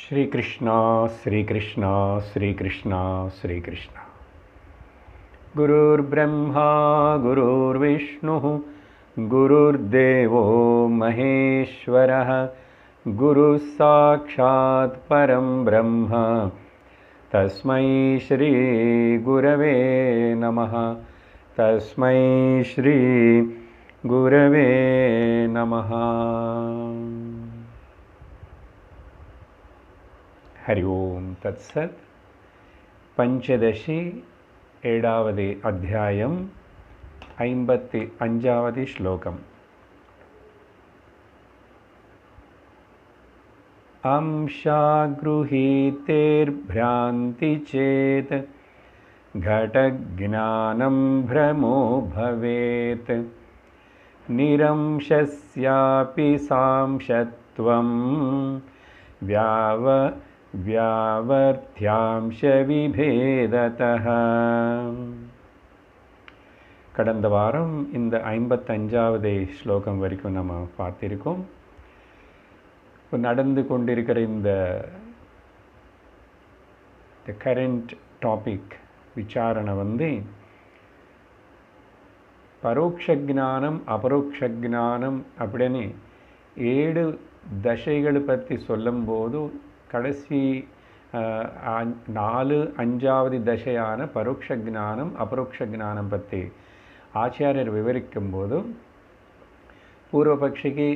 श्री कृष्णा श्री कृष्णा श्री कृष्णा श्री कृष्णा। गुरुर्ब्रह्मा गुरुर्विष्णुः गुरुर्देवो महेश्वरः गुरुः साक्षात् परं ब्रह्म तस्मै श्री गुरवे नमः। तस्मै श्री गुरवे नमः। हरि ओम तत्सत्। पंचदशी एडावदि अध्यायम् 55वदि श्लोकम्। अंशागृहीतेर्भ्रान्ति चेत् घटज्ञानं भ्रमो भवेत् निरंशस्यापि सांशत्वं व्यावर्त्यांश विभेदतः। கடந்த வாரம் இந்த 55வது ஸ்லோகம் வரைக்கும் நம்ம பார்த்திருக்கோம். நடந்து கொண்டிருக்கிற இந்த கரண்ட் டாபிக் விசாரணை பரோட்ச ஞானம் அபரோக்ஷ ஞானம் அப்படின்னு 7 தசைகளை பற்றி சொல்லும்போது கடைசி 4-5வது தசையான பரோட்ச ஞானம் அபரோக்ஷ ஞானம் பற்றி ஆச்சாரியர் விவரிக்கும் போது பூர்வபக்ஷிக்கு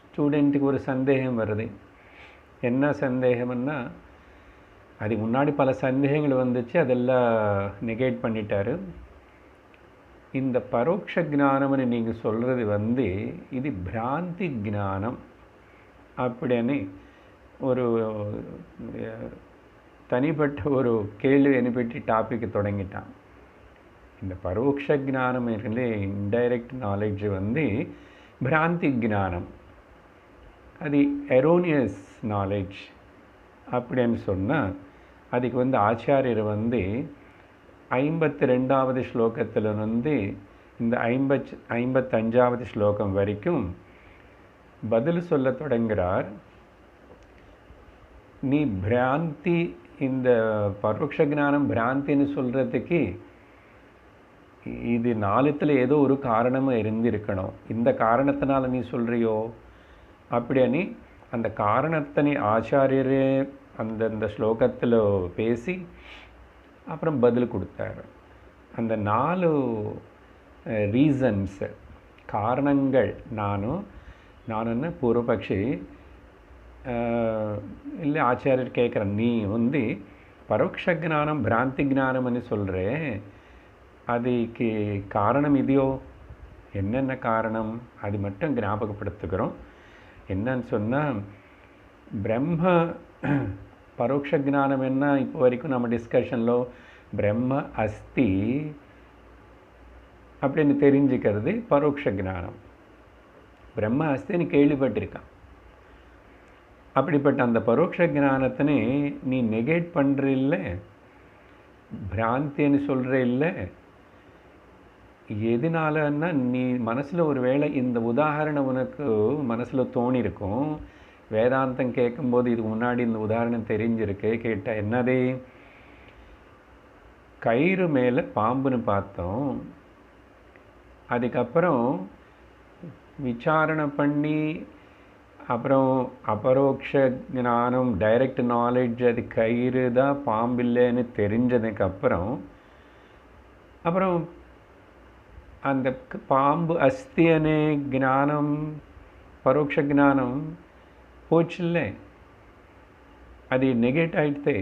ஸ்டூடெண்ட்டுக்கு ஒரு சந்தேகம் வருது. என்ன சந்தேகம்னா, அதுக்கு முன்னாடி பல சந்தேகங்கள் வந்துச்சு, அதெல்லாம் நெகேட் பண்ணிட்டாரு. இந்த பரோட்ச ஞானம்னு நீங்கள் சொல்கிறது இது பிராந்தி ஞானம் அப்படின்னு ஒரு தனிப்பட்ட ஒரு கேள்வி அனுப்பிட்டு டாபிக் தொடங்கிட்டான். இந்த பரோட்ச ஞானம் இருக்குல்ல, இன்டைரக்ட் நாலேஜ் பிராந்தி ஞானம், அது எரோனியஸ் நாலேஜ் அப்படின்னு சொன்னால் அதுக்கு ஆச்சாரியர் 52வது ஸ்லோகத்தில் இந்த 55வது ஸ்லோகம் வரைக்கும் பதில் சொல்ல தொடங்குகிறார். நீ பிராந்தி, இந்த பரோட்ச ஞானம் பிராந்தின்னு சொல்கிறதுக்கு இது 4த்தில் ஏதோ ஒரு காரணமாக இருந்திருக்கணும். இந்த காரணத்தினால நீ சொல்கிறியோ அப்படின்னு அந்த காரணத்தினை ஆச்சாரியரே அந்த ஸ்லோகத்தில் பேசி அப்புறம் பதில் கொடுத்தார். அந்த 4 ரீசன்ஸ், காரணங்கள் நானுன்னு பூர்வபக்ஷி இல்லை ஆச்சாரியர் கேட்குறேன், நீ பரோட்ச ஞானம் பிராந்தி ஞானம்னு சொல்கிற, அதுக்கு காரணம் இதையோ, என்னென்ன காரணம் அது மட்டும் ஞாபகப்படுத்துகிறோம். என்னன்னு சொன்னால், பிரம்ம பரோட்ச ஞானம் என்ன, இப்போ வரைக்கும் நம்ம டிஸ்கஷனில் பிரம்ம அஸ்தி அப்படின்னு தெரிஞ்சுக்கிறது பரோட்ச ஞானம். பிரம்ம அஸ்தின்னு கேள்விப்பட்டிருக்கான். அப்படிப்பட்ட அந்த பரோட்ச ஞானத்தினை நீ நெகேட் பண்ணுற இல்லை, பிராந்தின்னு சொல்கிற இல்லை. எதனாலன்னா, நீ மனசில் ஒரு வேளை இந்த உதாரணம் உனக்கு மனசில் தோணியிருக்கும். வேதாந்தம் கேட்கும்போது இதுக்கு முன்னாடி இந்த உதாரணம் தெரிஞ்சிருக்கு. கேட்டால் என்னதே, கயிறு மேலே பாம்புன்னு பார்த்தோம். அதுக்கப்புறம் விசாரணை பண்ணி அப்புறம் அபரோக்ஷ ஞானம் டைரக்ட் நாலேஜ் அது கயிறு தான் பாம்பில்லைன்னு தெரிஞ்சதுக்கப்புறம் அப்புறம் அந்த பாம்பு அஸ்தியனே ஞானம் பரோட்ச ஞானம் போச்சில்ல, அது நெகேட் ஆகிடுது.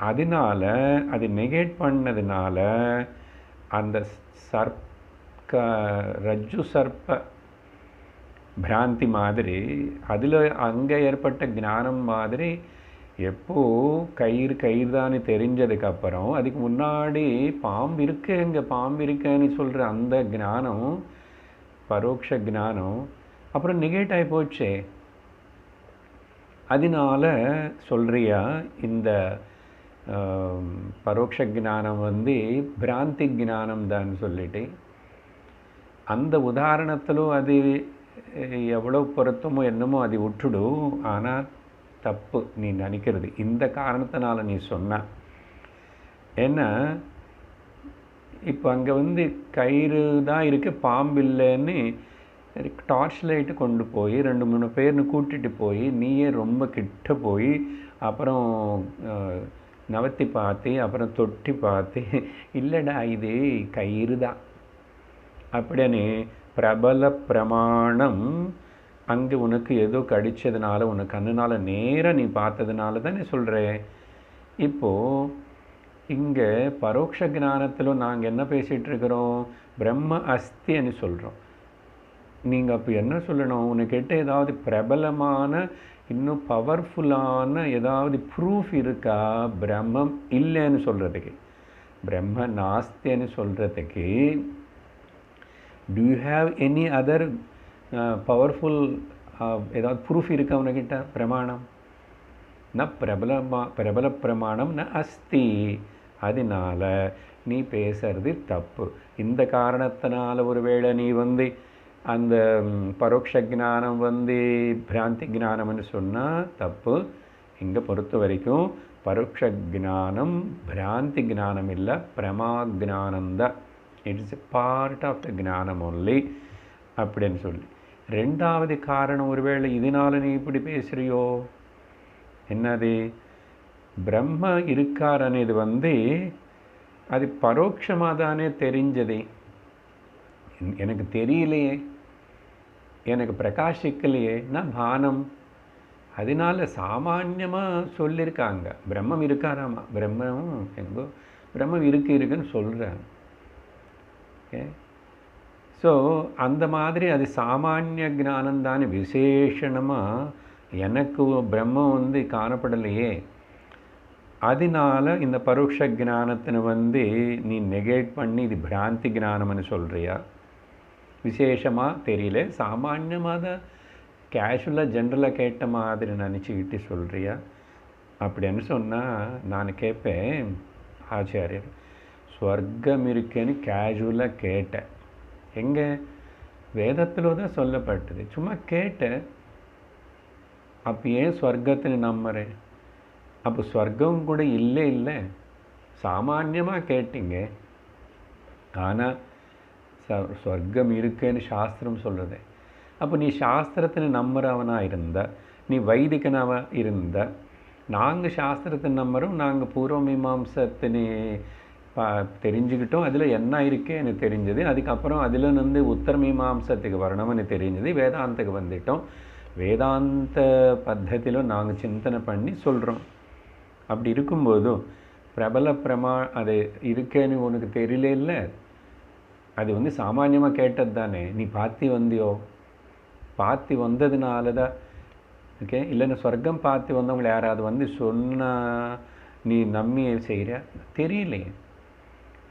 அதனால அது நெகேட் பண்ணதுனால அந்த ரஜ்ஜு சர்ப்ப பிராந்தி மாதிரி அதில் அங்கே ஏற்பட்ட ஞானம் மாதிரி எப்போ கயிறு தானே தெரிஞ்சதுக்கப்புறம் அதுக்கு முன்னாடி பாம்பு இருக்கு, இங்கே பாம்பு இருக்குன்னு சொல்கிற அந்த ஞானம் பரோட்ச ஞானம் அப்புறம் நெகேட் ஆகி போச்சே. அதனால சொல்கிறியா இந்த பரோட்ச ஞானம் பிராந்தி ஞானம் தான் சொல்லிட்டு அந்த உதாரணத்திலும் அது எவ்வளோ பொருத்தமோ என்னமோ அது விட்டுடும். ஆனால் தப்பு நீ நினைக்கிறது. இந்த காரணத்தினால நீ சொன்ன. ஏன்னா இப்போ அங்கே வந்து கயிறு தான் இருக்குது, பாம்பு இல்லைன்னு டார்ச் லைட்டு கொண்டு போய் 2-3 பேர்னு கூட்டிகிட்டு போய் நீயே ரொம்ப கிட்ட போய் அப்புறம் நவத்தி பார்த்து அப்புறம் தொட்டி பார்த்து இல்லைடா இது கயிறு தான் அப்படின்னு பிரபல பிரமாணம் அங்கே உனக்கு ஏதோ கடிச்சதுனால உனக்கு கண்ணுனால நேராக நீ பார்த்ததுனால தான் நீ சொல்கிற. இப்போது இங்கே பரோட்ச ஞானத்தில் நாங்கள் என்ன பேசிகிட்டு இருக்கிறோம்? பிரம்ம அஸ்தின்னு சொல்கிறோம். நீங்கள் அப்போ என்ன சொல்லணும்? உனக்கிட்ட ஏதாவது பிரபலமான இன்னும் பவர்ஃபுல்லான ஏதாவது ப்ரூஃப் இருக்கா பிரம்மம் இல்லைன்னு சொல்கிறதுக்கு, பிரம்ம நாஸ்தின்னு சொல்கிறதுக்கு? To you have any other powerful ஏதாவது ப்ரூஃப் இருக்கா உனக்கிட்ட? பிரமாணம் ந பிரபல பிரமாணம் ந அஸ்தி. அதனால நீ பேசுறது தப்பு. இந்த காரணத்தினால ஒருவேளை நீ வந்து அந்த பரோட்ச ஞானம் வந்து பிராந்தி ஞானம்னு சொன்னால் தப்பு. இங்கே பொறுத்த வரைக்கும் பரோட்ச ஞானம் பிராந்தி ஞானம் இல்லை, பிரமா ஞானம்தான். It's a part of the ஞானம் ஒன்லி அப்படின்னு சொல்லி. ரெண்டாவது காரணம், ஒருவேளை இதனால் நீ இப்படி பேசுகிறியோ என்னது? பிரம்ம இருக்கார் అనేది வந்து அது பரோட்சமாக தானே தெரிஞ்சது, எனக்கு தெரியலையே, எனக்கு பிரகாசிக்கலையே, நான் பானம். அதனால சாமான்யமாக சொல்லியிருக்காங்க பிரம்மம் இருக்காராமா, பிரம்மம் எங்கோ பிரம்மம் இருக்குன்னு சொல்கிறாங்க. ஓகே, ஸோ அந்த மாதிரி அது சாமானிய ஞானம் தானே. விசேஷணமாக எனக்கு பிரம்மம் வந்து காணப்படலையே, அதனால இந்த பரோட்ச ஞானத்தினை வந்து நீ நெகேட் பண்ணி இது பிராந்தி ஞானம்னு சொல்கிறியா? விசேஷமாக தெரியல, சாமான்யமாக தான் கேஷுவலாக ஜென்ரலாக கேட்ட மாதிரி நினச்சிக்கிட்டு சொல்கிறியா அப்படின்னு சொன்னால் நான் கேட்பேன், ஆச்சாரியர் ஸ்வர்க்கம் இருக்குன்னு கேஷுவலாக கேட்டேன். எங்கே? வேதத்தில் தான் சொல்லப்பட்டது, சும்மா கேட்டேன். அப்போ ஏன் ஸ்வர்க்கத்தின்னு நம்புறேன்? அப்போ ஸ்வர்க்கம் கூட இல்லை, சாமான்யமாக கேட்டீங்க. ஆனால் ஸ்வர்க்கம் இருக்குன்னு சாஸ்திரம் சொல்லுது. அப்போ நீ சாஸ்திரத்தினை நம்புறவனாக இருந்த, நீ வைதிகனாக இருந்த, நாங்கள் சாஸ்திரத்தை நம்புகிறோம், நாங்கள் பூர்வ மீமாம்சத்தினை தெரிஞ்சுக்கிட்டோம், அதில் என்ன இருக்கே எனக்கு தெரிஞ்சது. அதுக்கப்புறம் அதில் வந்து உத்தர மீமாம்சத்துக்கு வரணும்னு தெரிஞ்சது, வேதாந்தத்துக்கு வந்துட்டோம். வேதாந்த பத்தத்திலும் நாங்கள் சிந்தனை பண்ணி சொல்கிறோம். அப்படி இருக்கும்போதும் பிரபல அது இருக்கேன்னு உனக்கு தெரியல இல்லை, அது வந்து சாமான்யமாக கேட்டது தானே. நீ பார்த்து வந்தியோ, பார்த்து வந்ததுனால தான். ஓகே, இல்லைன்னா சொர்க்கம் பார்த்து வந்தவங்களை யாராவது வந்து சொன்னால் நீ நம்பி செய்கிற? தெரியலையே.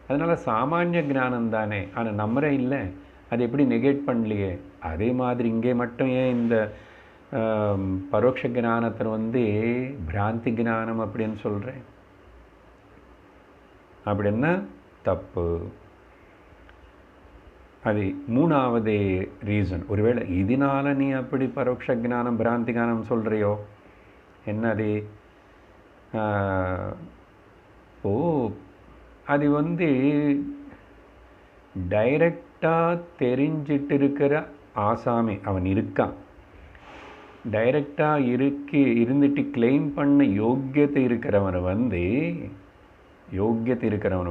அதனால் சாமானிய ஞானம் தானே, ஆனால் நம்புற இல்லை, அது எப்படி நெகேட் பண்ணலையே. அதே மாதிரி இங்கே மட்டும் ஏன் இந்த பரோட்ச ஞானத்தை வந்து பிராந்தி ஞானம் அப்படின்னு சொல்கிறேன்? அப்படின்னா தப்பு. அது மூணாவது ரீசன். ஒருவேளை இதனால் நீ அப்படி பரோட்ச ஞானம் பிராந்தி ஞானம் சொல்கிறியோ என்னது? அது வந்து டைரக்டாக தெரிஞ்சிட்டு இருக்கிற ஆசாமி அவன் இருக்கான். டைரக்டாக இருந்துட்டு கிளைம் பண்ண யோக்கியத்தை இருக்கிறவனை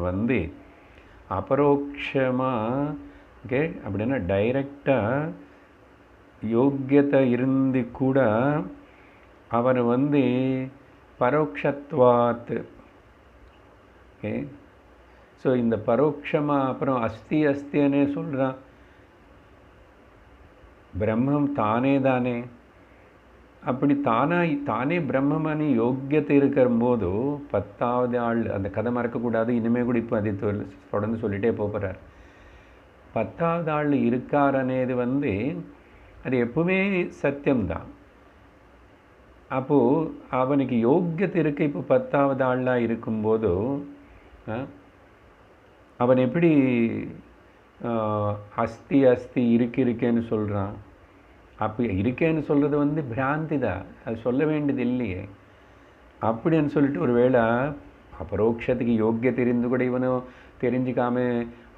வந்து அபரோக்ஷமாக, ஓகே, அப்படின்னா டைரக்டாக யோக்கியத்தை இருந்து கூட அவனை வந்து பரோக்ஷத்வாத். ஓகே, ஸோ இந்த பரோட்சமாக அப்புறம் அஸ்தின்னு சொல்கிறான். பிரம்மம் தானே அப்படி தானே பிரம்மமணி யோக்கியத்தை இருக்கிற போது 10வது ஆள் அந்த கதை மறக்கக்கூடாது. இனிமேல் கூட இப்போ அதை தொடர்ந்து சொல்லிகிட்டே போகிறார். 10வது ஆள் இருக்கார் అనేది வந்து அது எப்பவுமே சத்தியம்தான். அப்போது அவனுக்கு யோக்கியத்தை இருக்க இப்போ 10வது ஆளாக இருக்கும்போது அவன் எப்படி அஸ்தி இருக்கேன்னு சொல்கிறான்? அப்போ இருக்கேன்னு சொல்கிறது வந்து பிராந்தி தான், அது சொல்ல வேண்டியது இல்லையே. அப்படின்னு சொல்லிட்டு ஒரு வேளை அபரோக்ஷத்துக்கு யோக்கிய தெரிந்து கூட இவனும் தெரிஞ்சிக்காம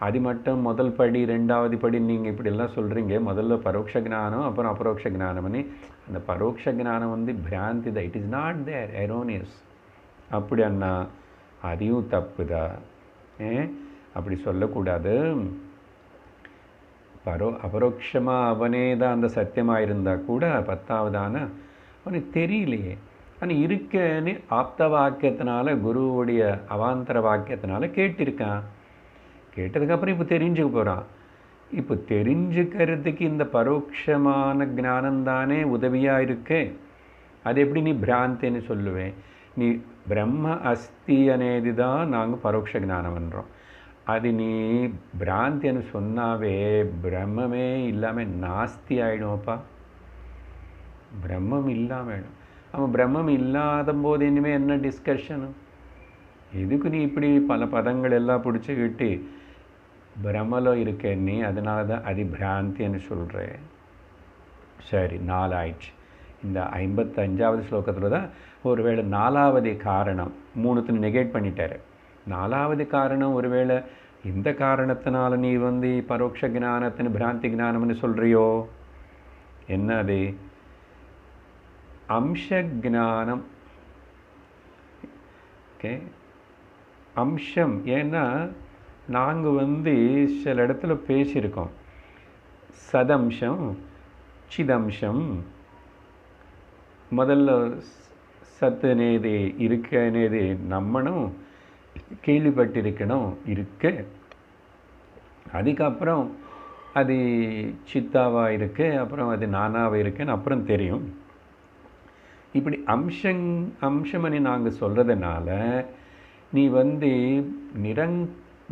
அது மட்டும் முதல் படி ரெண்டாவது படி நீங்கள் இப்படியெல்லாம் சொல்கிறீங்க. முதல்ல பரோட்ச ஞானம் அப்புறம் அபரோக்ஷ ஞானம்னு. அந்த பரோட்ச ஞானம் வந்து பிராந்தி தான், it is not there, erroneous. அப்படி அண்ணா அதையும் தப்பு தான். அப்படி சொல்லக்கூடாது. அபரோக்ஷமாக அவனே தான் அந்த சத்தியமாக இருந்தால் கூட 10வதான அவனுக்கு தெரியலையே. ஆனால் இருக்கேன்னு ஆப்த வாக்கியத்தினால குருவுடைய அவாந்தர வாக்கியத்தினால கேட்டிருக்கான். கேட்டதுக்கப்புறம் இப்போ தெரிஞ்சுக்க போகிறான். இப்போ தெரிஞ்சுக்கிறதுக்கு இந்த பரோட்சமான ஞானந்தானே உதவியாக இருக்கு. அது எப்படி நீ பிராந்தின்னு சொல்லுவேன்? நீ பிரம்ம அஸ்தி అనేది தான் நாங்கள் பரோட்ச ஞானம் பண்ணுறோம். அது நீ பிராந்தின்னு சொன்னாவே பிரம்மமே இல்லாமல் நாஸ்தி ஆகிடும்ப்பா. பிரம்மம் இல்லாமல் ஆகிடும். அவன் பிரம்மம் இல்லாத போது இனிமேல் என்ன டிஸ்கஷனு? எதுக்கு நீ இப்படி பல பதங்கள் எல்லாம் பிடிச்சிக்கிட்டு பிரம்மலோ இருக்க நீ? அதனால தான் அது பிராந்தின்னு சொல்கிறேன். சரி, 4 ஆயிடுச்சு. இந்த 55வது ஸ்லோகத்தில் தான் ஒருவேளை 4வது காரணம் 3த்தையும் நெகேட் பண்ணிட்டார். 4வது காரணம் ஒருவேளை இந்த காரணத்தினால நீ வந்து பரோட்ச ஞானத்தின் பிராந்தி ஞானம்னு சொல்கிறியோ? என்ன அது? அம்ச ஞானம். ஓகே, அம்சம். ஏன்னா நாங்கள் வந்து சில இடத்துல பேசியிருக்கோம். சதம்சம், சிதம்சம். முதல்ல சத்துனேது இருக்கனேது நம்மனும் கேள்விப்பட்டிருக்கணும் இருக்கு. அதுக்கப்புறம் அது சித்தாவாக இருக்கு, அப்புறம் அது நானாவாக இருக்குன்னு அப்புறம் தெரியும். இப்படி அம்சமணி நாங்கள் சொல்கிறதுனால நீ வந்து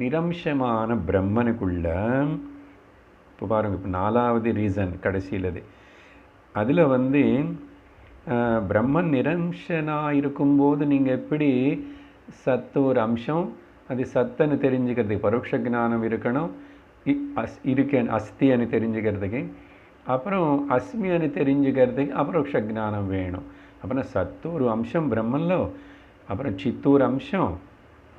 நிரம்சமான பிரம்மனுக்குள்ள இப்போ பாருங்கள். இப்போ 4வது ரீசன் கடைசியில் அதில் வந்து பிரம்மன் நிரம்சனாக இருக்கும்போது நீங்கள் எப்படி சத்து ஒரு அம்சம், அது சத்துன்னு தெரிஞ்சுக்கிறதுக்கு பரோட்ச ஞானம் இருக்கணும். இருக்கேன் அஸ்தின்னு தெரிஞ்சுக்கிறதுக்கு, அப்புறம் அஸ்மின்னு தெரிஞ்சுக்கிறதுக்கு அபரோக்ஷ ஞானம் வேணும். அப்புறம் சத்து ஒரு அம்சம் பிரம்மன்ல, அப்புறம் சித்தூர் அம்சம்,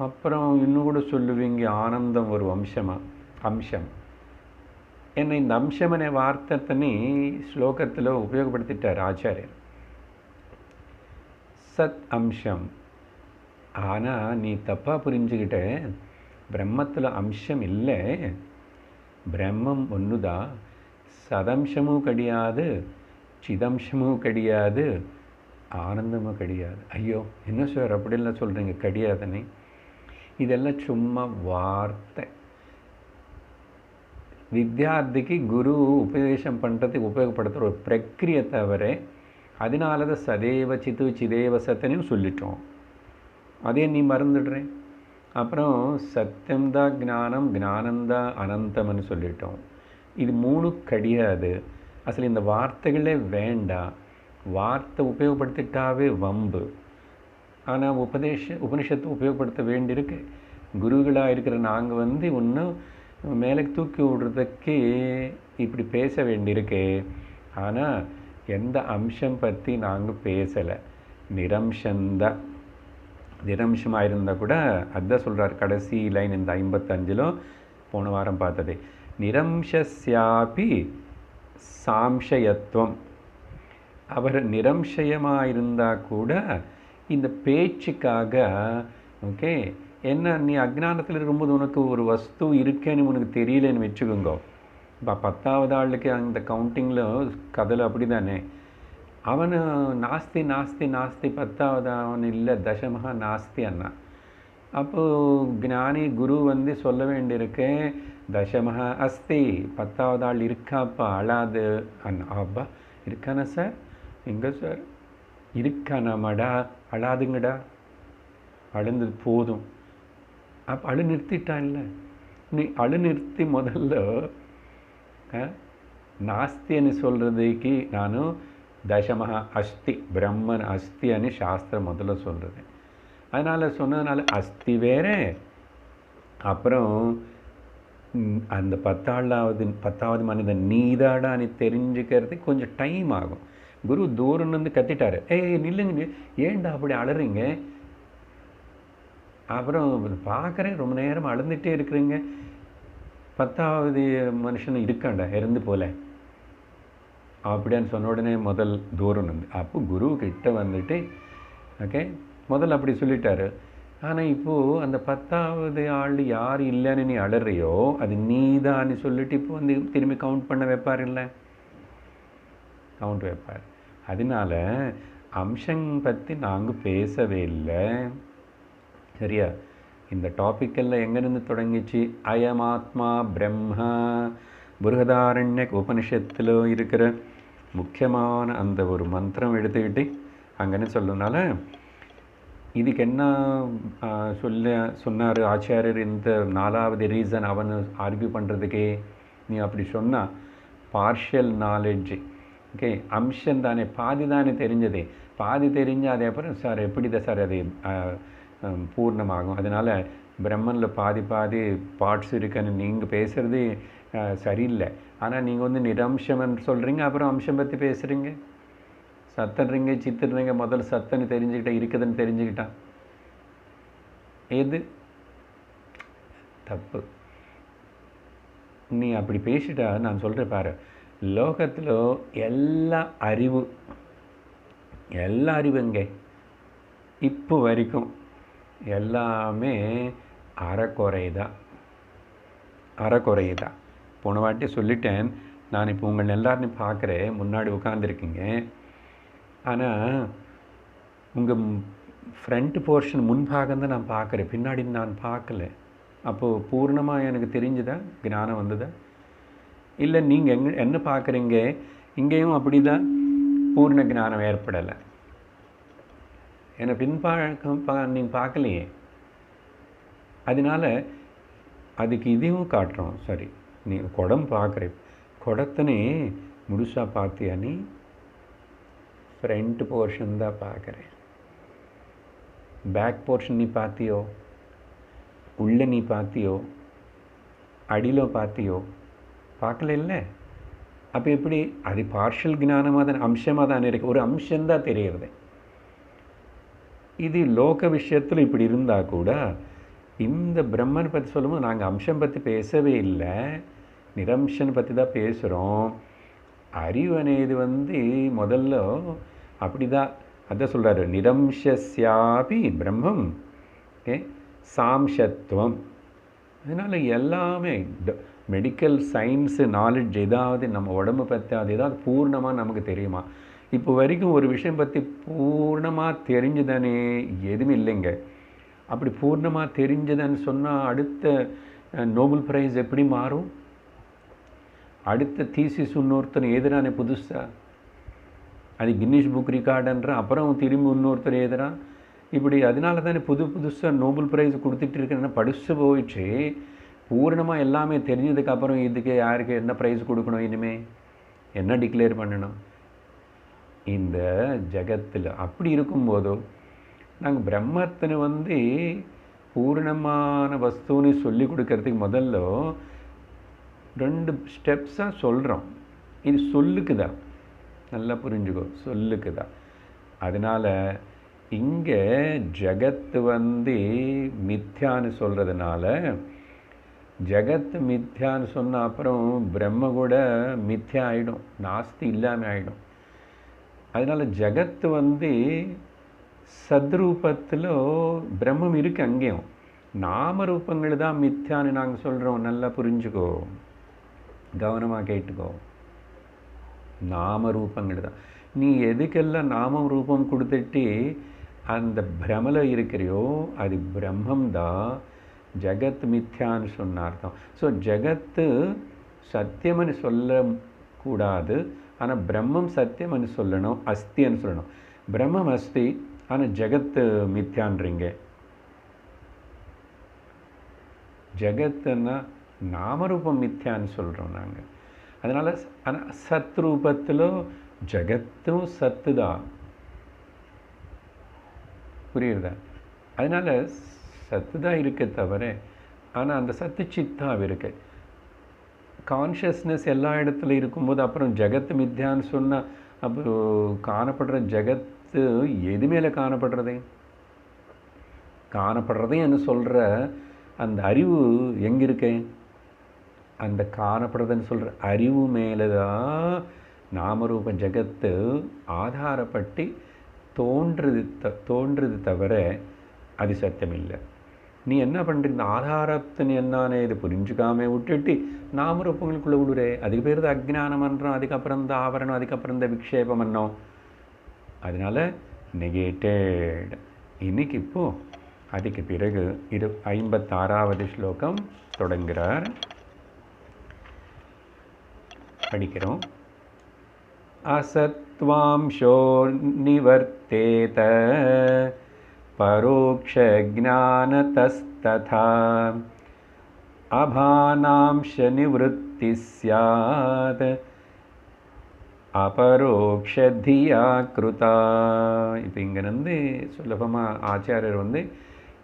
அப்புறம் இன்னும் கூட சொல்லுவீங்க ஆனந்தம் ஒரு அம்சம். என்ன இந்த அம்சம் அనే வார்த்தைத்தனி ஸ்லோகத்தில் உபயோகப்படுத்திட்டார் ஆச்சாரியர். சத் அம்சம். ஆனால் நீ தப்பாக புரிஞ்சுக்கிட்ட. பிரம்மத்தில் அம்சம் இல்லை, பிரம்மம் ஒன்று தான். சதம்சமும் கிடையாது, சிதம்சமும் கிடையாது, ஆனந்தமும் கிடையாது. ஐயோ என்ன சார் அப்படிலாம் சொல்கிறீங்க? கிடையாதுன்னு. இதெல்லாம் சும்மா வார்த்தை. வித்யார்த்திக்கு குரு உபதேசம் பண்ணுறதுக்கு உபயோகப்படுத்துகிற ஒரு பிரக்கிரியை தவிர, அதனால தான் சதேவ சித்து சிதேவ சத்தனையும் சொல்லிட்டோம். அதே நீ மறந்துடுறேன். அப்புறம் சத்தியம்தா ஞானம், ஞானந்தா அனந்தம்னு சொல்லிட்டோம். இது 3 கிடையாது. அசல் இந்த வார்த்தைகளே வேண்டாம். வார்த்தை உபயோகப்படுத்திட்டாவே வம்பு. ஆனால் உபனிஷத்தை உபயோகப்படுத்த வேண்டியிருக்கு. குருகளாக இருக்கிற நாங்கள் வந்து இன்னும் மேலே தூக்கி விடுறதுக்கு இப்படி பேச வேண்டியிருக்கு. ஆனால் எந்த அம்சம் பற்றி நாங்கள் பேசலை. நிரம்சந்தான். நிரம்சமாக இருந்தால் கூட அதுதான் சொல்கிறார் கடைசி லைன் இந்த 55 போன வாரம் பார்த்தது. நிரம்சஸ்யாபி சாம்சயத்துவம். அவர் நிரம்சயமாக இருந்தால் கூட இந்த பேச்சுக்காக, ஓகே, என்ன நீ அஜ்ஞானத்தில் இருக்கும்போது உனக்கு ஒரு வஸ்து இருக்கேன்னு உனக்கு தெரியலன்னு வச்சுக்கோங்க. இப்போ 10வது ஆளுக்கு அந்த கவுண்டிங்கில் கதையில் அப்படி தானே. அவனு நாஸ்தி நாஸ்தி நாஸ்தி 10வது அவன் இல்லை தசமஹா நாஸ்தி அண்ணா. அப்போது ஞானி குரு வந்து சொல்ல வேண்டியிருக்கு, தசமஹா அஸ்தி, 10வது ஆள் இருக்காப்பா, அழாது அண்ணா. அப்பா இருக்கானா சார்? எங்கே சார் இருக்கானாமாடா? அழாதுங்கடா, அழுந்தது போதும். அப்போ அழு நிறுத்திட்டான். இல்லை நீ அழு நிறுத்தி முதல்ல நாஸ்தின்னு சொல்கிறதுக்கு நானும் தசமஹா அஸ்தி பிரம்மன் அஸ்தி அனு சாஸ்திரம் முதல்ல சொல்கிறது. அதனால் சொன்னதுனால அஸ்தி வேறு, அப்புறம் அந்த 10வது மனிதன் நீதாடான்னு தெரிஞ்சுக்கிறதுக்கு கொஞ்சம் டைம் ஆகும். குரு தூரம்னு வந்து கத்திட்டாரு, ஏய் நில்லுங்க, ஏன்டா அப்படி அலறீங்க? அப்புறம் பார்க்குறேன் ரொம்ப நேரம் அழுந்துகிட்டே இருக்கிறீங்க, 10வது மனுஷன் இருக்காண்டா இறந்து போல அப்படின்னு சொன்ன உடனே முதல் தூரம் வந்து அப்போ குரு கிட்ட வந்துட்டு ஓகே முதல்ல அப்படி சொல்லிட்டாரு. ஆனால் இப்போது அந்த 10வது ஆள் யார் இல்லைன்னு நீ அலறியோ அது நீதான்னு சொல்லிட்டு இப்போ வந்து திரும்பி கவுண்ட் பண்ண வைப்பார், இல்லை கவுண்ட் வைப்பார். அதனால அம்சம் பற்றி நாங்கள் பேசவே இல்லை, சரியா? இந்த டாப்பிக்கெல்லாம் எங்கேருந்து தொடங்கிச்சு? அயமாத்மா பிரம்மா, புருகதாரண்ய உபனிஷத்தில் இருக்கிற முக்கியமான அந்த ஒரு மந்திரம் எடுத்துக்கிட்டு அங்கன்னு சொல்லனால இதுக்கு என்ன சொன்னார் ஆச்சாரியர்? இந்த 4வது ரீசன் அவன் ஆர்கியூ பண்ணுறதுக்கே நீ அப்படி சொன்னால் பார்ஷியல் நாலேஜ், ஓகே அம்சம் தானே, பாதி தானே தெரிஞ்சதே, பாதி தெரிஞ்சு அதே அப்புறம் சார் எப்படி தான் சார் அது பூர்ணமாகும்? அதனால் பிரம்மனில் பாதி பாதி பார்ட்ஸ் இருக்குன்னு நீங்கள் பேசுகிறது சரியில்லை. ஆனால் நீங்கள் வந்து நிரம்சம்னு சொல்கிறீங்க, அப்புறம் அம்சம் பற்றி பேசுகிறீங்க, சத்தன்றீங்க சித்துறீங்க. முதல்ல சத்தன்னு தெரிஞ்சுக்கிட்டா இருக்குதுன்னு தெரிஞ்சுக்கிட்டான், எது தப்பு? நீ அப்படி பேசிட்டா நான் சொல்கிறேன் பாரு, லோகத்தில் எல்லா அறிவுங்க இப்போ வரைக்கும் எல்லாமே அறக்குறை தான். போன வாட்டி சொல்லிட்டேன், நான் இப்போ உங்கள் எல்லாரையும் பார்க்குறேன், முன்னாடி உட்காந்துருக்கீங்க, ஆனால் உங்கள் ஃப்ரண்ட் போர்ஷன் முன்பாகம் தான் நான் பார்க்குறேன், பின்னாடி நான் பார்க்கல. அப்போது பூர்ணமாக எனக்கு தெரிஞ்சுதா, ஞானம் வந்ததா? இல்லை நீங்கள் என்ன பார்க்குறீங்க, இங்கேயும் அப்படி தான் பூர்ண ஞானம் ஏற்படலை. ஏன்னா பின்பாகம் நீங்கள் பார்க்கலையே, அதனால் அதுக்கு இதையும் காட்டுறோம். சரி, நீ குடம் பார்க்குற, குடத்தனே முழுசாக பார்த்தியா? நீ ஃப்ரண்ட் போர்ஷன் தான் பார்க்குறேன், பேக் போர்ஷன் நீ பார்த்தியோ? உள்ளே நீ பார்த்தியோ? அடியில் பார்த்தியோ? பார்க்கல இல்லை. அப்போ எப்படி அது பார்ஷியல் ஞானமாக தான், அம்சமாக தான் இருக்குது, ஒரு அம்சம்தான் தெரிகிறது. இது லோக விஷயத்தில் இப்படி இருந்தால் கூட இந்த பிரம்மனை பற்றி சொல்லும்போது நாங்கள் அம்சம் பற்றி பேசவே இல்லை, நிரம்சன் பற்றி தான் பேசுகிறோம். அறிவு అనేది வந்து முதல்ல அப்படி தான், அதான் சொல்கிறாரு, நிரம்சியாபி பிரம்மம் சாம்சத்துவம். அதனால் எல்லாமே மெடிக்கல் சயின்ஸு நாலேஜ் ஏதாவது நம்ம உடம்பு பற்றி அது ஏதாவது பூர்ணமாக நமக்கு தெரியுமா? இப்போ வரைக்கும் ஒரு விஷயம் பற்றி பூர்ணமாக தெரிஞ்சுதானே எதுவும் இல்லைங்க. அப்படி பூர்ணமாக தெரிஞ்சதுன்னு சொன்னால் அடுத்த நோபல் ப்ரைஸ் எப்படி மாறும்? அடுத்த தீசிஸ் இன்னொருத்தர் எதிரானே புதுசாக அது கின்னீஸ் புக் ரெக்கார்டுன்ற, அப்புறம் திரும்பி இன்னொருத்தர் எதிராக இப்படி. அதனால தானே புதுசாக நோபல் ப்ரைஸ் கொடுத்துட்டு இருக்கேன்னா படிச்சு போயிடுச்சு. பூர்ணமாக எல்லாமே தெரிஞ்சதுக்கப்புறம் இதுக்கு யாருக்கு என்ன ப்ரைஸ் கொடுக்கணும், இனிமேல் என்ன டிக்ளேர் பண்ணணும்? இந்த ஜகத்தில் அப்படி இருக்கும்போதோ நாங்கள் பிரம்மத்தினை வந்து பூர்ணமான வஸ்துன்னு சொல்லி கொடுக்கறதுக்கு முதல்ல 2 ஸ்டெப்ஸாக சொல்கிறோம். இது சொல்லுக்குதா, நல்லா புரிஞ்சுக்கோ, சொல்லுக்குதா. அதனால் இங்கே ஜகத்து வந்து மித்யான்னு சொல்கிறதுனால, ஜகத்து மித்யான்னு சொன்ன அப்புறம் பிரம்ம கூட மித்யா ஆகிடும், நாஸ்தி இல்லாமல் ஆகிடும். அதனால் ஜகத்து வந்து சத்ரூபத்தில் பிரம்மம் இருக்குது, அங்கேயும் நாமரூபங்கள் தான் மித்யான்னு நாங்கள் சொல்கிறோம். நல்லா புரிஞ்சுக்கோ, கவனமாக கேட்டுக்கோ. நாமரூபங்கள் தான். நீ எதுக்கெல்லாம் நாம ரூபம் கொடுத்துட்டு அந்த பிரமல இருக்கிறியோ அது பிரம்மம் தான். ஜகத் மித்யான்னு சொன்ன அர்த்தம். ஸோ ஜகத்து சத்தியம்னு சொல்லக்கூடாது, ஆனால் பிரம்மம் சத்தியம்னு சொல்லணும், அஸ்தின்னு சொல்லணும். பிரம்மம் அஸ்தி, ஆனால் ஜகத்து மித்யான்றீங்க. ஜகத்துன்னா நாமரூபம் மித்யான்னு சொல்கிறோம் நாங்கள். அதனால் ஆனால் சத் ரூபத்தில் ஜகத்தும் சத்து தான், புரியுறதா? அதனால் சத்து தான் இருக்க தவிர, ஆனால் அந்த சத்து சித்தாக இருக்கு. கான்ஷியஸ்னஸ் எல்லா இடத்துல இருக்கும்போது அப்புறம் ஜெகத் மித்யான்னு சொன்னால் அப்போ காணப்படுற ஜெகத்து எது மேலே காணப்படுறதைன்னு சொல்கிற அந்த அறிவு எங்கே இருக்கு? அந்த காணப்படுறதுன்னு சொல்கிற அறிவு மேலே தான் நாமரூப ஜெகத்து ஆதாரப்பட்டு தோன்றுறது தவிர அது சத்தியம் இல்லை. நீ என்ன பண்ணுற? இந்த ஆதாரத்தின் என்னானே இது புரிஞ்சுக்காம விட்டுட்டு நாமரூபங்களுக்குள்ளே விடுறே. அதுக்கு பேர் தான் அஜ்ஞானம் பண்ணுறோம், அதுக்கப்புறம் இந்த ஆவரணம், அதுக்கப்புறம் இந்த விக்ஷேபம் பண்ணோம். அதனால் நெகேட்டட். இன்னைக்கு இப்போது அதுக்கு பிறகு 56வது ஸ்லோகம் தொடங்குகிறார். படிக்கிறோம். அசத்வாம்சோ நிவர்த்தேத பரோக்ஷஞானதஸ்ததா அபானாம்ச நிவೃತ್ತಿ ஸ்யாத் அபரோக்ஷதியா கிருதா. இப்போ இங்கேருந்து சுலபமாக ஆச்சாரியர்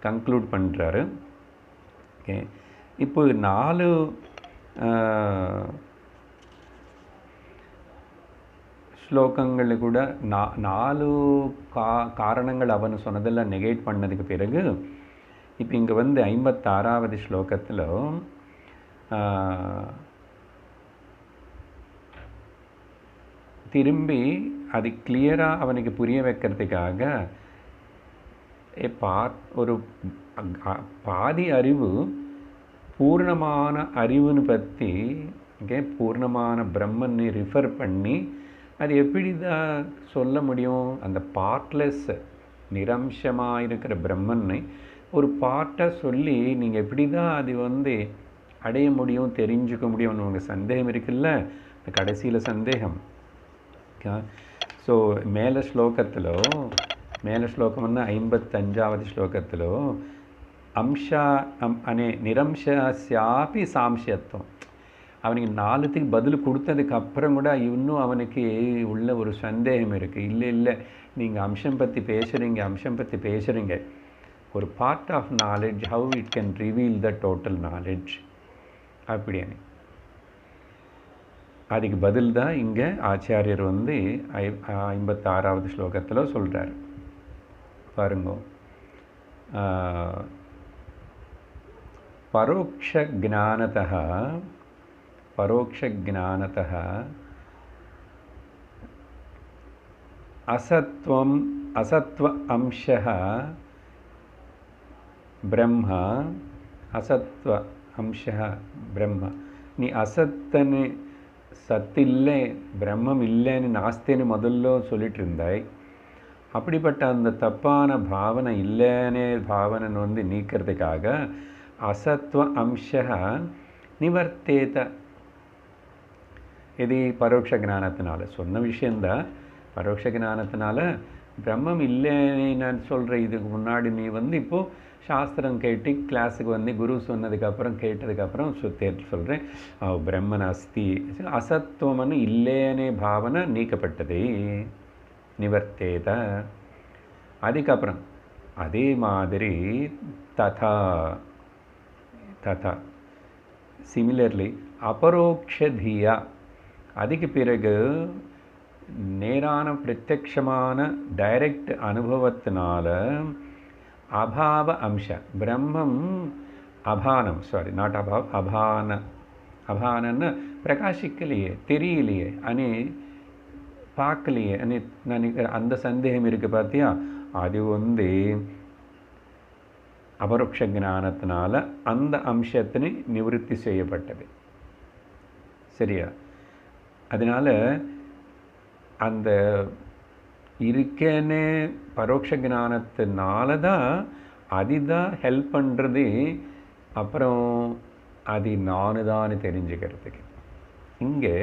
கன்க்ளூட் பண்ணுறாரு. ஓகே, இப்போ 4 ஸ்லோகங்கள் கூட 4 காரணங்கள் அவன் சொன்னதெல்லாம் நெகேட் பண்ணதுக்கு பிறகு இப்போ இங்கே 56வது ஸ்லோகத்தில் திரும்பி அது கிளியராக அவனுக்கு புரிய வைக்கிறதுக்காக ஒரு பாதி அறிவு பூர்ணமான அறிவுன்னு பற்றி பூர்ணமான பிரம்மனை ரிஃபர் பண்ணி அது எப்படி தான் சொல்ல முடியும்? அந்த பார்ட்லெஸ் நிரம்சமாக இருக்கிற பிரம்மனை ஒரு பார்ட்டை சொல்லி நீங்கள் எப்படி தான் அது அடைய முடியும், தெரிஞ்சுக்க முடியும்னு உங்கள் சந்தேகம் இருக்குல்ல, இந்த கடைசியில் சந்தேகம். ஸோ மேலே ஸ்லோகம் 55வது ஸ்லோகத்தில் அம்சா அனே நிரம்சாஸ்யாபி சாம்சியத்துவம். அவனுக்கு 4த்துக்கு பதில் கொடுத்ததுக்கப்புறம் கூட இன்னும் அவனுக்கு உள்ள ஒரு சந்தேகம் இருக்குது. இல்லை நீங்கள் அம்சம் பற்றி பேசுகிறீங்க, ஒரு part of knowledge, how it can reveal the total knowledge அப்படின்னு. அதுக்கு பதில் தான் இங்கே ஆச்சாரியர் 56வது ஸ்லோகத்தில் சொல்கிறார். பாருங்க, பரோக்ஷஞானதः அசத்வ அம்சः பிரம்ம. அசத்வ அம்சः பிரம்ம. நீ அசத்தன்னு சத்தில்லை, பிரம்மம் இல்லைன்னு நாஸ்தேன்னு முதல்ல சொல்லிட்டு இருந்தாய். அப்படிப்பட்ட அந்த தப்பான பாவனை இல்லைன்னே பாவனை நீக்கிறதுக்காக அசத்வ அம்சः நிவர்த்தேத. இது பரோட்ச ஞானத்தினால சொன்ன விஷயந்தான். பரோட்ச ஞானத்தினால பிரம்மம் இல்லைன்னு நான் சொல்கிறேன். இதுக்கு முன்னாடி நீ இப்போது சாஸ்திரம் கேட்டு கிளாஸுக்கு குரு சொன்னதுக்கப்புறம் கேட்டதுக்கப்புறம் சொல்கிறேன், பிரம்மன் அஸ்தி, அசத்துவம்னு இல்லைன்னே பாவனை நீக்கப்பட்டது, நிவர்த்தேத. அதுக்கப்புறம் அதே மாதிரி ததா சிமிலர்லி அபரோக்ஷதியா, அதுக்கு பிறகு நேரான பிரத்யக்ஷமான டைரக்ட் அனுபவத்தினால அபாவ அம்ச பிரம்மம் அபானம், நாட் அபானன்னு பிரகாசிக்கலையே, தெரியலையே, அனே பார்க்கலையே அனே நினைக்கிற அந்த சந்தேகம் இருக்குது பார்த்தியா, அது அபரோக்ஷ ஞானத்தினால அந்த அம்சத்தினை நிவர்த்தி செய்யப்பட்டது. சரியா? அதனால் அந்த இருக்கேன்னு பரோட்ச ஞானத்தினால தான் அதுதான் ஹெல்ப் பண்ணுறது. அப்புறம் அது நானு தான் தெரிஞ்சுக்கிறதுக்கு இங்கே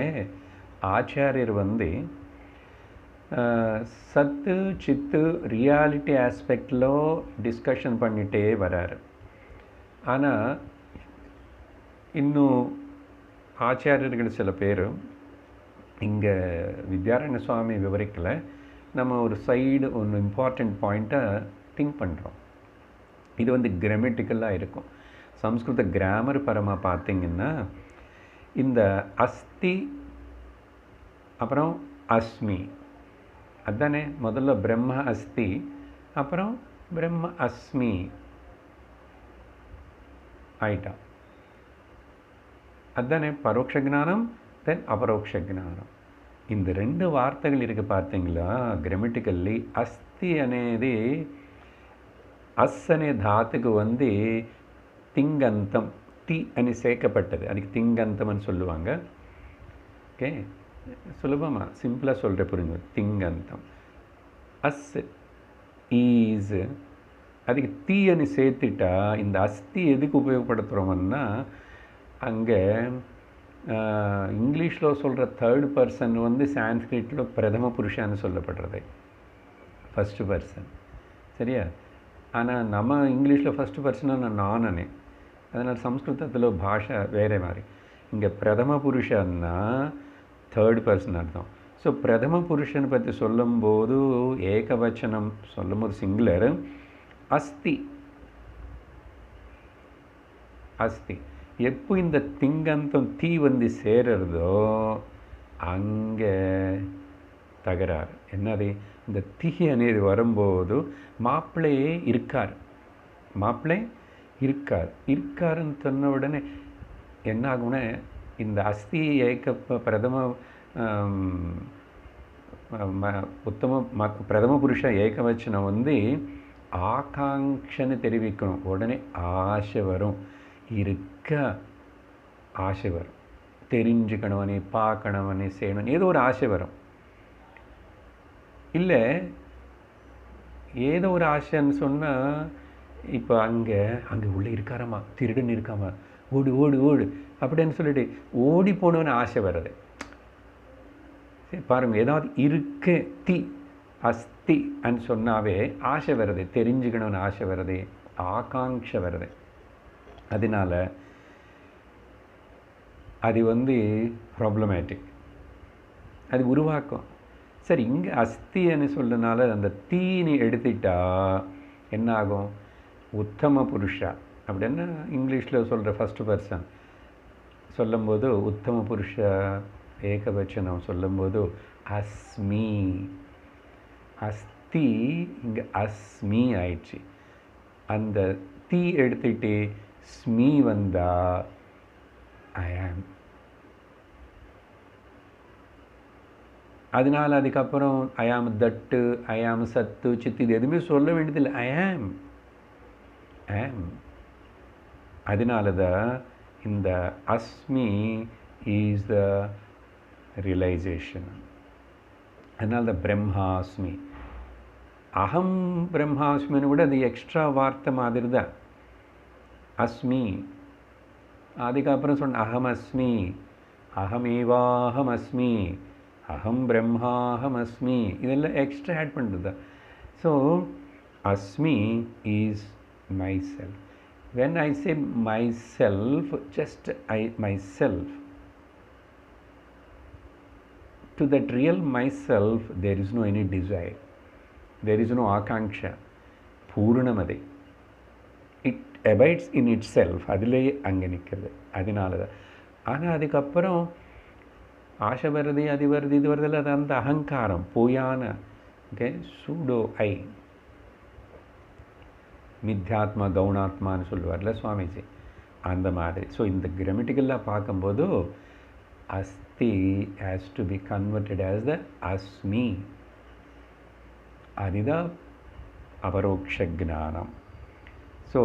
ஆச்சாரியர் சத்து சித்து ரியாலிட்டி ஆஸ்பெக்டில் டிஸ்கஷன் பண்ணிகிட்டே வராரு. ஆனால் இன்னும் ஆச்சாரியர்கள் சில பேர் இங்கே வித்யாரண்ய சுவாமி விவரிக்கலை, நம்ம ஒரு சைடு ஒன்று இம்பார்ட்டண்ட் பாயிண்ட்டை திங்க் பண்ணுறோம். இது கிராமட்டிக்கலாக இருக்கும். சம்ஸ்கிருத கிராமர் பரமாக பார்த்திங்கன்னா இந்த அஸ்தி அப்புறம் அஸ்மி அதுதானே முதல்ல பிரம்ம அஸ்தி அப்புறம் பிரம்ம அஸ்மி ஆயிட்டா. அதுதானே பரோட்ச ஞானம் தென் அபரோக்ஷ ஞானம். இந்த ரெண்டு வார்த்தைகள் இருக்குது பார்த்தீங்களா கிராமட்டிக்கல்லி. அஸ்தி అనేది అస్ అనే ధాతుకు வந்து திங்கந்தம் தி అని சேர்க்கப்பட்டது. அதுக்கு திங்கந்தம் అని சொல்லுவாங்க. ஓகே, சுலபமாக சிம்பிளாக சொல்கிற புரிஞ்சு. திங்கந்தம் அஸ் ஈஸ் அதுக்கு தீ అని சேர்த்துட்டா இந்த அஸ்தி எதுக்கு உபயோகப்படுத்துகிறோம்னா அங்கே இங்கிலீஷில் சொல்கிற தேர்ட் பர்சன் வந்து சான்ஸ்கிரிட்டில் பிரதம புருஷான்னு சொல்லப்படுறது, ஃபஸ்ட்டு பர்சன். சரியா? ஆனால் நம்ம இங்கிலீஷில் ஃபஸ்ட்டு பர்சனாக நானே, அதனால் சம்ஸ்கிருதத்தில் பாஷை வேறு மாதிரி. இங்கே பிரதம புருஷன்னா தேர்ட் பர்சன் அர்த்தம். ஸோ பிரதம புருஷனை பற்றி சொல்லும்போது ஏகவச்சனம் சொல்லும்போது சிங்குலர் அஸ்தி. அஸ்தி எப்போ இந்த திங்கந்தம் தீ வந்து சேருறதோ அங்கே தகராறு. என்னது? இந்த தீ అనేది வரும்போது மாப்பிள்ளையே இருக்கார், மாப்பிள்ளை இருக்காருன்னு சொன்ன உடனே என்ன ஆகும்னா இந்த அஸ்தி ஏக்க பிரதம பிரதம புருஷ ஏகவச்சனம் வந்து ஆகாங்ஷன்னு தெரிவிக்கணும். உடனே ஆசை வரும், இருக்க ஆசை வரும், தெரிஞ்சுக்கணும்னு பார்க்கணும்னு செய்யணும், ஏதோ ஒரு ஆசை வரும். இல்லை ஏதோ ஒரு ஆசைன்னு சொன்னால் இப்போ அங்கே உள்ளே இருக்காரம்மா, திருடுன்னு இருக்காமா, ஓடு ஓடு ஓடு அப்படின்னு சொல்லிட்டு ஓடி போனோன்னு ஆசை வர்றது. சரி பாருங்கள், ஏதாவது இருக்கு தி அஸ்தி அன்னு சொன்னாவே ஆசை வருது, தெரிஞ்சுக்கணும்னு ஆசை வருது, ஆகாங்ஷை வருது. அதனால் அது வந்து ப்ராப்ளமேட்டிக், அது உருவாக்கும். சரி, இங்கே அஸ்தின்னு சொல்றதுனால அந்த தீனி எடுத்துட்டா என்ன ஆகும்? உத்தம புருஷா அப்படின்னா இங்கிலீஷில் சொல்கிற ஃபஸ்ட்டு பர்சன் சொல்லும்போது உத்தம புருஷ ஏகவச்சனம் சொல்லும்போது அஸ்மி. அஸ்தி இங்கே அஸ்மி ஆயிடுச்சு. அந்த தீ எடுத்துட்டு ஸ்மி வந்தா ஐ ஆம். அதனால் அதுக்கப்புறம் ஐ ஆம் தட்டு, ஐ ஆம் சத்து, சித்து, இது எதுவுமே சொல்ல வேண்டியதில்லை. ஐ ஆம். அதனால தான் இந்த அஸ்மி இஸ் த ரியலைசேஷன். அதனால தான் பிரம்மாஸ்மி. அகம் பிரம்மாஸ்மின்னு கூட அது எக்ஸ்ட்ரா வார்த்தை மாதிரி தான். அஸ்மி அதுக்கப்புறம் சொன்ன அகம் அஸ்மி, அகமேவாஹம் அஸ்மி, அகம் பிரம்மாஹம் அஸ்மி, இதெல்லாம் எக்ஸ்ட்ரா ஆட் பண்ணுறது தான். So Asmi is my self. when I say myself, just myself, to that real myself there is no any desire, there is no akanksha, பூர்ணமதை. it abides in itself, அதிலேயே அங்கே நிற்கிறது. அதனால தான். ஆனால் அதுக்கப்புறம் ஆசை வருது, அது வருது, இது வருதில்ல, அது அந்த அகங்காரம் பொய்யான சூடோ ஐ, மித்யாத்மா கவுனாத்மான்னு சொல்லுவார்ல சுவாமிஜி, அந்த மாதிரி. ஸோ இந்த கிராமட்டிக்கலாக பார்க்கும்போது அஸ்தி has to be converted as the அஸ்மி. அதுதான் அபரோக்ஷ ஞானம். ஸோ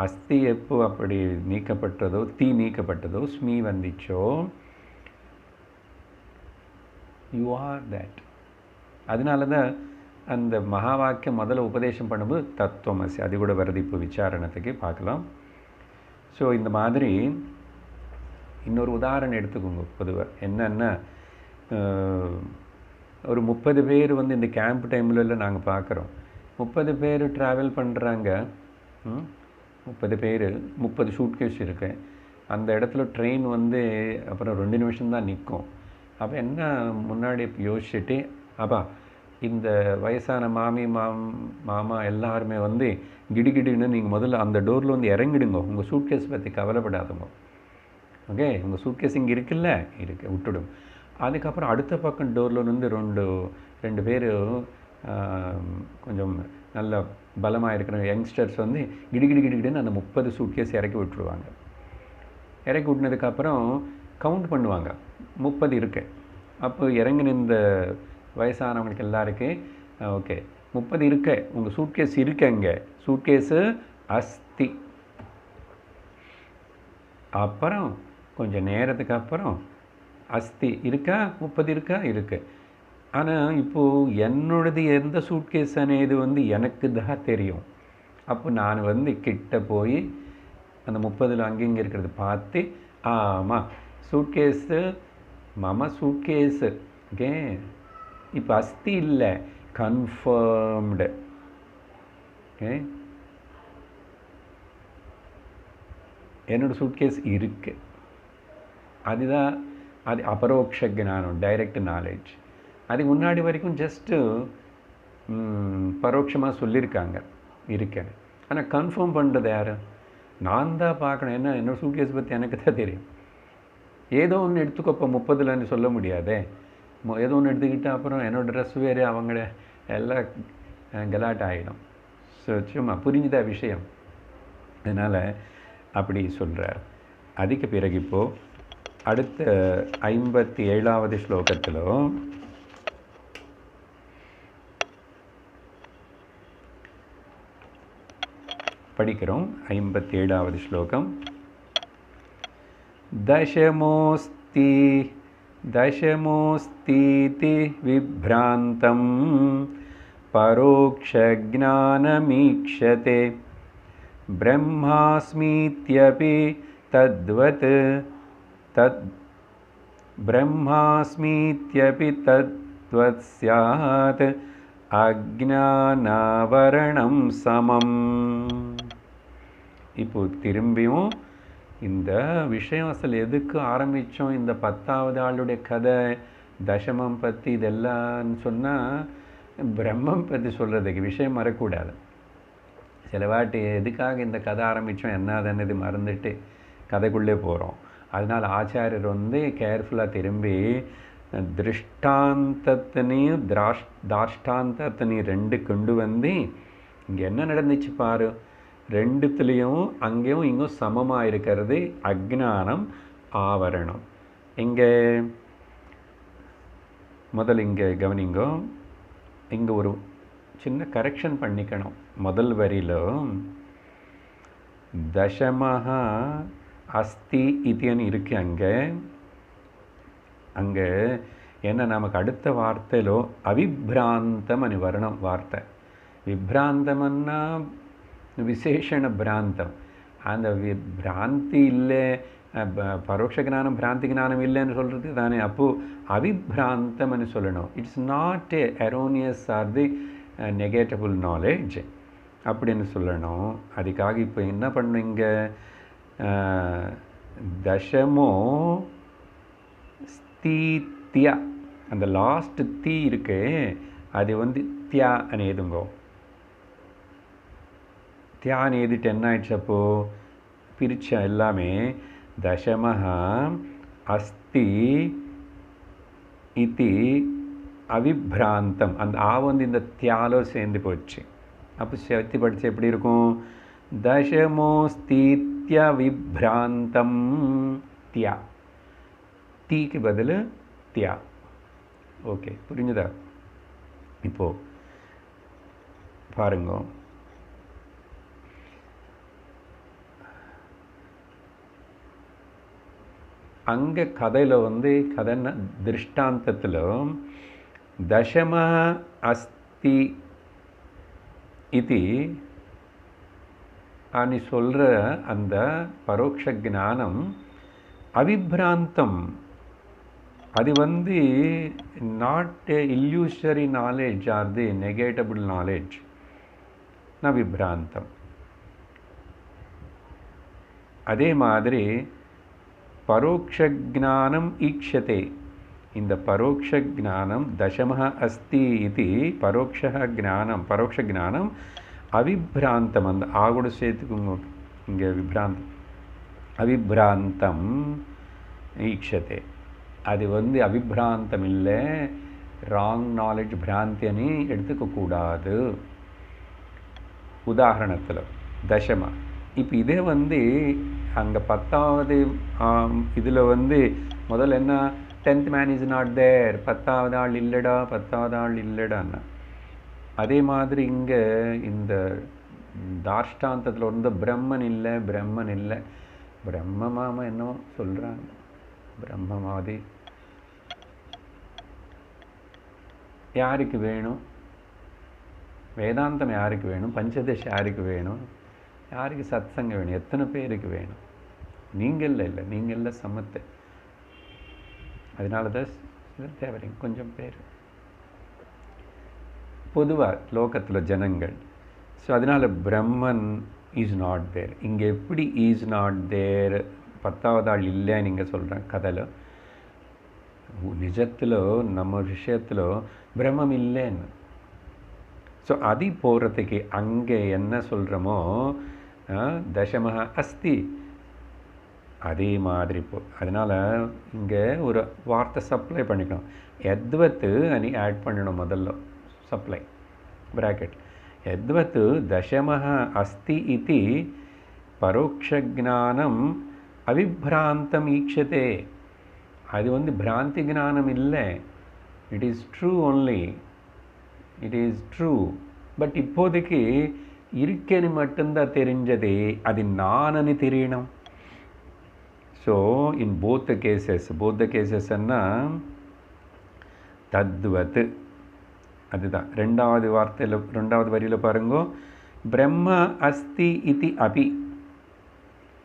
அஸ்தி எப்போ அப்படி நீக்கப்பட்டதோ, தீ நீக்கப்பட்டதோ, ஸ்மி வந்துச்சோ, யூ ஆர் தட். அதனால தான் அந்த மகா வாக்கியம் முதல்ல உபதேசம் பண்ணும்போது தத்துவமசி, அது கூட வருது. இப்போ விசாரணத்துக்கு பார்க்கலாம். ஸோ இந்த மாதிரி இன்னொரு உதாரணம் எடுத்துக்கோங்க. பொதுவாக என்னென்னா, ஒரு 30 பேர் வந்து இந்த கேம்ப் டைமில் நாங்கள் பார்க்குறோம். 30 பேர் ட்ராவல் பண்ணுறாங்க. 30 பேர் 30 சூட்கேஸ் இருக்கு. அந்த இடத்துல ட்ரெயின் வந்து அப்புறம் 2 நிமிஷம் தான் நிற்கும். அப்போ என்ன முன்னாடி யோசிச்சுட்டு, அப்பா இந்த வயசான மாமி மாமா எல்லாருமே வந்து கிடுகிடுன்னு நீங்கள் முதல்ல அந்த டோரில் வந்து இறங்கிடுங்க, உங்கள் சூட்கேஸ் பற்றி கவலைப்படாதுங்க. ஓகே, உங்கள் சூட்கேஸ் இங்கே இருக்குல்ல, இருக்கு, விட்டுடும். அதுக்கப்புறம் அடுத்த பக்கம் டோரில் வந்து ரெண்டு பேர் கொஞ்சம் நல்ல பலமாக இருக்கிற யங்ஸ்டர்ஸ் வந்து கிடுகிடுன்னு அந்த 30 சூட்கேஸ் இறக்கி விட்டுருவாங்க. இறக்கி விட்டுனதுக்கப்புறம் கவுண்ட் பண்ணுவாங்க, 30 இருக்கு. அப்போ இறங்கின இந்த வயசானவங்களுக்கு எல்லாருக்கு ஓகே 30 இருக்கு, உங்கள் சூட்கேஸ் இருக்கு, அங்கே சூட்கேஸு அஸ்தி. அப்புறம் கொஞ்சம் நேரத்துக்கு அப்புறம் அஸ்தி இருக்கா, 30 இருக்கா, இருக்கு. ஆனால் இப்போது என்னோடது எந்த சூட்கேஸ் అనేది வந்து எனக்கு தான் தெரியும். அப்போ நான் வந்து கிட்ட போய் அந்த 30 அங்கே இங்கே இருக்கிறது பார்த்து, ஆமாம் சூட்கேஸு மம சூட்கேஸு, ஓகே இப்போ அஸ்தி இல்லை, கன்ஃபர்ம்டு. ஓகே, என்னோடய சூட்கேஸ் இருக்குது. அதுதான் அது அபரோக்ஷ ஞானம், டைரக்ட் நாலேஜ். அதுக்கு முன்னாடி வரைக்கும் ஜஸ்ட்டு பரோட்சமாக சொல்லியிருக்காங்க இருக்கேன். ஆனால் கன்ஃபார்ம் பண்ணுறது யார்? நான் தான் பார்க்கணும். என்ன என்னோடய சூட்கேஸ் பற்றி எனக்கு தான் தெரியும். ஏதோ ஒன்று எடுத்துக்கோப்போ 30லன்னு சொல்ல முடியாதே. ஏதோ ஒன்று எடுத்துக்கிட்டால் அப்புறம் என்னோடய ட்ரெஸ் வேறு, அவங்கள எல்லாம் கலாட் ஆகிடும். ஸோ சும்மா புரிஞ்சுதா விஷயம்? அதனால் அப்படி சொல்கிறார். அதுக்கு பிறகு இப்போது அடுத்த 57வது ஸ்லோகத்தில் படிக்கிறோம். 57வது ஸ்லோகம். தசமோஸ்தீதி விப்ராந்தம் பரோக்ஷஞானமீக்ஷதே பிரம்மாஸ்மீத்யபி தத்வத் ஸ்யாத் அஜ்ஞானாவரணம் சமம். இப்போ திரும்பியும் இந்த விஷயம் அசல் எதுக்கு ஆரம்பித்தோம்? இந்த 10வது ஆளுடைய கதை தசமம் பற்றி இதெல்லாம் சொன்னால் பிரம்மம் பற்றி சொல்கிறதுக்கு விஷயம் மறக்கூடாது. சில வாட்டி எதுக்காக இந்த கதை ஆரம்பித்தோம் என்னதுன்னு மறந்துட்டு கதைக்குள்ளே போகிறோம். அதனால் ஆச்சாரியர் வந்து கேர்ஃபுல்லாக திரும்பி திருஷ்டாந்தத்தினையும் தாஷ்டாந்தத்தினையும் 2 கொண்டு வந்து இங்கே என்ன நடந்துச்சு பாரு, 2த்துலேயும் அங்கேயும் இங்கும் சமமாக இருக்கிறது அஜ்ஞானம் ஆவரணம். இங்கே முதல் இங்கே கவனிங்கோ, இங்கே ஒரு சின்ன கரெக்ஷன் பண்ணிக்கணும். முதல் வரியில் தசமஹா அஸ்தி இதுன்னு இருக்கு. அங்கே என்ன நமக்கு அடுத்த வார்த்தையிலோ அவிப்ராந்தம் అని வரணும் வார்த்தை. விப்ராந்தம்னா விசேஷண பிராந்தம். அந்த பிராந்தி இல்லை, பரோட்ச ஞானம் பிராந்தி ஞானம் இல்லைன்னு சொல்கிறது தானே. அப்போது அவிப்ராந்தம்னு சொல்லணும். It's not a erroneous or the negatable knowledge அப்படின்னு சொல்லணும். அதுக்காக இப்போ என்ன பண்ணுங்க, தசமோ ஸ்தீத்யா, அந்த லாஸ்ட் தீ இருக்கு, அது வந்து தியா అని எதுங்கோ. தியான்னு எழுதிட்டு என்ன ஆயிடுச்சு? அப்போது பிரிச்ச எல்லாமே தசமஹா அஸ்தி இதி அவிப்ராந்தம். அந்த ஆ வந்து இந்த தியாலோ சேர்ந்து போச்சு. அப்போ சேர்த்து படித்து எப்படி இருக்கும்? தசமோஸ்தீத்ய விப்ராந்தம் தியா, தீக்கு பதில் தியா. ஓகே, புரிஞ்சுதா? இப்போது பாருங்க, அங்கே கதையில் வந்து கதைன்னா திருஷ்டாந்தத்தில் தசம அஸ்தி இது అని சொல்கிற அந்த பரோட்ச ஞானம் அவிப்ராந்தம். அது வந்து not a illusory knowledge or the negatable knowledge, நான் விப்ராந்தம். அதே மாதிரி பரோட்ச ஞானம் ஈக்ஷதே. இந்த பரோட்ச ஞானம் தசமஹ அஸ்தி இது பரோட்ச ஞானம் அவிப்ராந்தம். அந்த ஆகுட சேர்த்துக்குங்க இங்கே விப்ராந்தம். அவிப்ராந்தம் ஈக்ஷதே. அது அபிப்ராந்தம் இல்லை, ராங் நாலேஜ், பிராந்தி அனி எடுத்துக்கக்கூடாது. உதாரணத்தில் தசமா இப்போ இதே அங்கே 10வது இதில் முதல்ல என்ன, 10th மேன் இஸ் நாட் தேர், 10வது ஆள் இல்லைடா, 10வது ஆள் இல்லைடான்னா. அதே மாதிரி இங்கே இந்த தார்ஷ்டாந்தத்தில் பிரம்மன் இல்லை, பிரம்மன் இல்லை, பிரம்மமாம என்னவோ சொல்கிறாங்க, பிரம்மமாதி யாருக்கு வேணும்? வேதாந்தம் யாருக்கு வேணும்? பஞ்சதசி யாருக்கு வேணும்? யாருக்கு சத்சங்க வேணும்? எத்தனை பேருக்கு வேணும்? நீங்கள் இல்லை, நீங்கள் சமத்தை. அதனால தான் தேவைங்க கொஞ்சம் பேர் பொதுவாக லோகத்தில் ஜனங்கள். ஸோ அதனால் பிரம்மன் இஸ் நாட் தேர். இங்கே எப்படி இஸ் நாட் தேர், 10வது ஆள் இல்லை நீங்கள் சொல்கிறேன் கதையில், நிஜத்தில் நம்ம விஷயத்தில் பிரம்மம் இல்லைன்னு. ஸோ அது போகிறதுக்கு அங்கே என்ன சொல்கிறோமோ, தசமஹ அஸ்தி, அதே மாதிரி அதனால் இங்கே ஒரு வார்த்தை சப்ளை பண்ணிக்கணும். யத்வத்து அனி ஆட் பண்ணணும் முதல்ல, சப்ளை பிராக்கெட். யத்வத்து தசமஹ அஸ்தி இதி பரோக்ஷஜானம் அவிப்ராந்தம் ஈக்ஷதே. அது பிராந்தி ஜானம் இல்லை, it is true only, it is true. But இப்போதைக்கு இருக்கேன்னு மட்டும்தான் தெரிஞ்சதே, அது நானன்னு தெரியணும். ஸோ இன் போத் த கேசஸ்ன்னா தத்வத், அதுதான் ரெண்டாவது வார்த்தையில், ரெண்டாவது வரியில் பாருங்கோ, பிரம்ம அஸ்தி இதி அபி.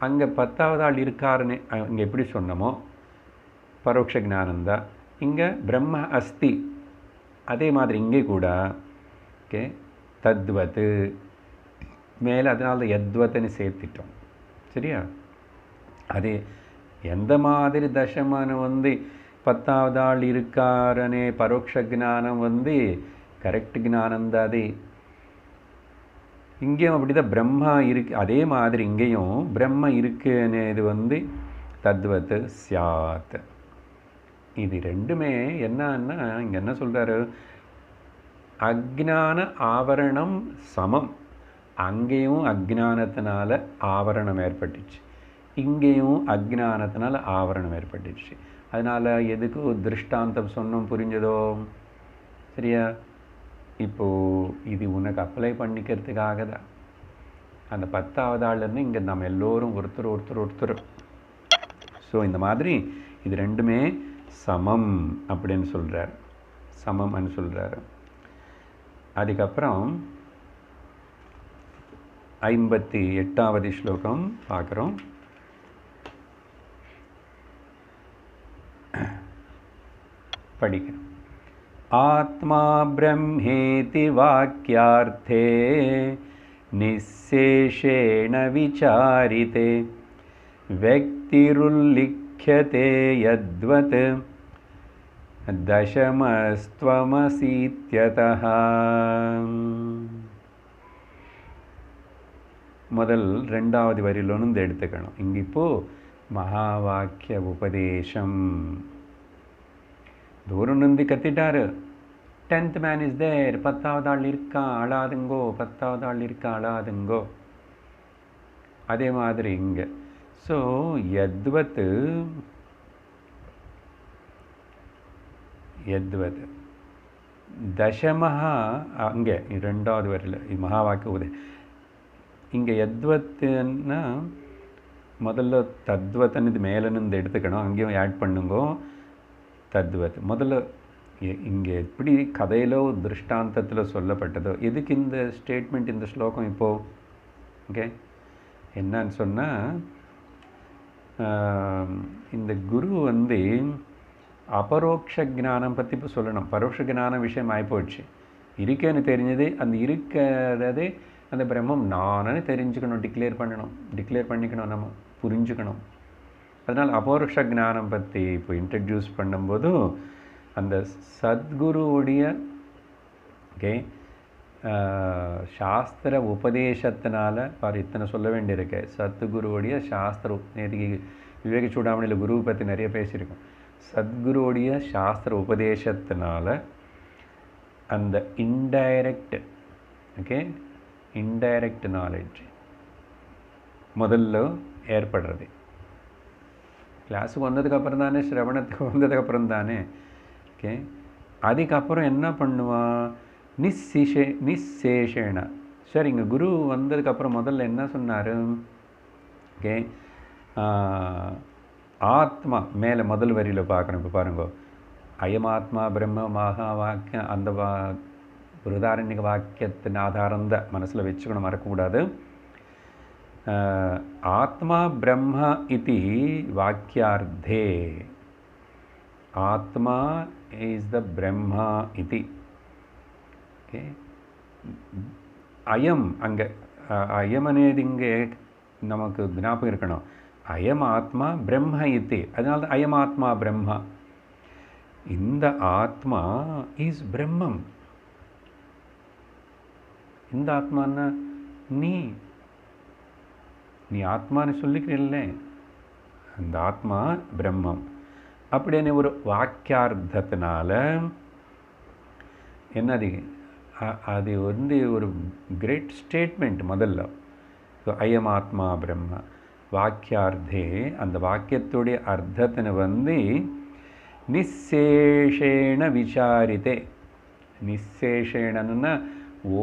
அங்கே 10வது ஆள் இருக்காருன்னு அங்கே எப்படி சொன்னமோ பரோட்ச ஞானந்தான், இங்கே பிரம்ம அஸ்தி, அதே மாதிரி இங்கே கூட ஓகே தத்வத் மேலே, அதனால யத்வத்துன்னு சேர்த்துட்டோம். சரியா? அதே எந்த மாதிரி தசமனு 10வது ஆள் இருக்காரனே பரோட்ச ஜானம் கரெக்ட் ஜானந்தான். அது இங்கேயும் அப்படி தான் பிரம்மா இருக்கு, அதே மாதிரி இங்கேயும் பிரம்ம இருக்குன்னு இது தத்வத் சியாத். இது ரெண்டுமே என்னன்னா இங்கே என்ன சொல்கிறாரு, அஜ்ஞான ஆவரணம் சமம். அங்கேயும் அஜ்ஞானத்தினால ஆவரணம் ஏற்பட்டுச்சு, இங்கேயும் அஜ்ஞானத்தினால ஆவரணம் ஏற்பட்டுச்சு. அதனால் எதுக்கு திருஷ்டாந்தம் சொன்னோம், புரிஞ்சதோ? சரியா? இப்போது இது உனக்கு அப்ளை பண்ணிக்கிறதுக்காக தான். அந்த 10வது ஆள்லேருந்து இங்கே நம்ம எல்லோரும் ஒருத்தர். ஸோ இந்த மாதிரி இது ரெண்டுமே சமம் அப்படின்னு சொல்கிறார், சமம்னு சொல்கிறார். அதுக்கப்புறம் 58வது ஸ்லோகம் பார்க்குறோம். படிக்கிறோம். ஆத்மா பிரம்மேதி வாக்யார்த்தே நிசேஷேண விசாரிதே व्यक्तिरुल्लिख्यते यद्वत् दशमस्त्वमसीत्यतः. முதல் ரெண்டாவது வரியிலிருந்து எடுத்துக்கணும். இங்கே இப்போது மகா வாக்கிய உபதேசம். தூரம் நின்று கத்திட்டாரு, 10th மேன் இஸ் தேர், 10வது ஆள் இருக்கான் அழாதுங்கோ, 10வது ஆள் இருக்கான் அழாதுங்கோ. அதே மாதிரி இங்கே ஸோ யத்வத் தசமஹா, அங்கே ரெண்டாவது வரையில் இது மகா வாக்கிய உதய. இங்கே யத்வத்துன்னா முதல்ல தத்வத்துன்னு இது மேலேருந்து எடுத்துக்கணும், அங்கேயும் ஆட் பண்ணுங்கோ தத்வத். முதல்ல இங்கே எப்படி கதையிலோ திருஷ்டாந்தத்தில் சொல்லப்பட்டதோ, எதுக்கு இந்த ஸ்டேட்மெண்ட், இந்த ஸ்லோகம் இப்போது ஓகே என்னன்னு சொன்னால், இந்த குரு அபரோக்ஷ ஜானம் பற்றி இப்போ சொல்லணும். பரோட்ச ஜான விஷயம் ஆகிப்போச்சு, இருக்கேன்னு தெரிஞ்சது, அந்த இருக்கிறதே அந்த பிரம்மம் நானே தெரிஞ்சுக்கணும், டிக்ளேர் பண்ணிக்கணும், நம்ம புரிஞ்சுக்கணும். அதனால் அபரோக்ஷ ஜானம் பற்றி இப்போ இன்ட்ரடியூஸ் பண்ணும்போது அந்த சத்குருவுடைய ஓகே சாஸ்திர உபதேசத்தினால பாரு இத்தனை சொல்ல வேண்டியிருக்கு. சத்குருவுடைய சாஸ்திர நேற்றுக்கு விவேக சூடாமணியில் குருவை பற்றி நிறைய பேசியிருக்கோம். சத்குருவுடைய சாஸ்திர உபதேசத்தினால அந்த இன்டைரக்ட் நாலேஜ் முதல்ல ஏற்படுறது. கிளாஸுக்கு வந்ததுக்கப்புறம் தானே, சிரவணத்துக்கு வந்ததுக்கப்புறம் தானே. ஓகே, அதுக்கப்புறம் என்ன பண்ணுவான்? நிச்சேஷேன. சரி, இங்கே குரு வந்ததுக்கப்புறம் முதல்ல என்ன சொன்னார்? ஓகே, ஆத்மா மேலே முதல் வரியில் பார்க்கணும். இப்போ பாருங்க, அயமாத்மா பிரம்ம மகா வாக்கியம், அந்த பிருதாரண்யக வாக்கியத்தின் ஆதாரம் தான் மனசில் வச்சுக்கணும், மறக்கக்கூடாது. ஆத்மா பிரம்ம இதி வாக்கியார்த்தே ஆத்மா இஸ் த பிரம்மா இதி. ஓகே, அயம் அங்கே அயம் అనేది இங்கே நமக்கு ஞாபகம் இருக்கணும். அயம் ஆத்மா பிரம்ம இத்தி, அதனால தான் அயம் ஆத்மா பிரம்மா. இந்த ஆத்மா இஸ் பிரம்மம். இந்த ஆத்மான்னா நீ ஆத்மான்னு சொல்லிக்கிறீல்ல, அந்த ஆத்மா பிரம்மம் அப்படின்னு ஒரு வாக்கியார்த்தத்தினால என்னது? அது வந்து ஒரு கிரேட் ஸ்டேட்மெண்ட் முதல்ல. ஸோ அயம் ஆத்மா பிரம்ம வாக்கியார்த்தே, அந்த வாக்கியத்துடைய அர்த்தத்தினை வந்து நிச்சேஷேன விசாரித்தே. நிச்சேஷேனன்னா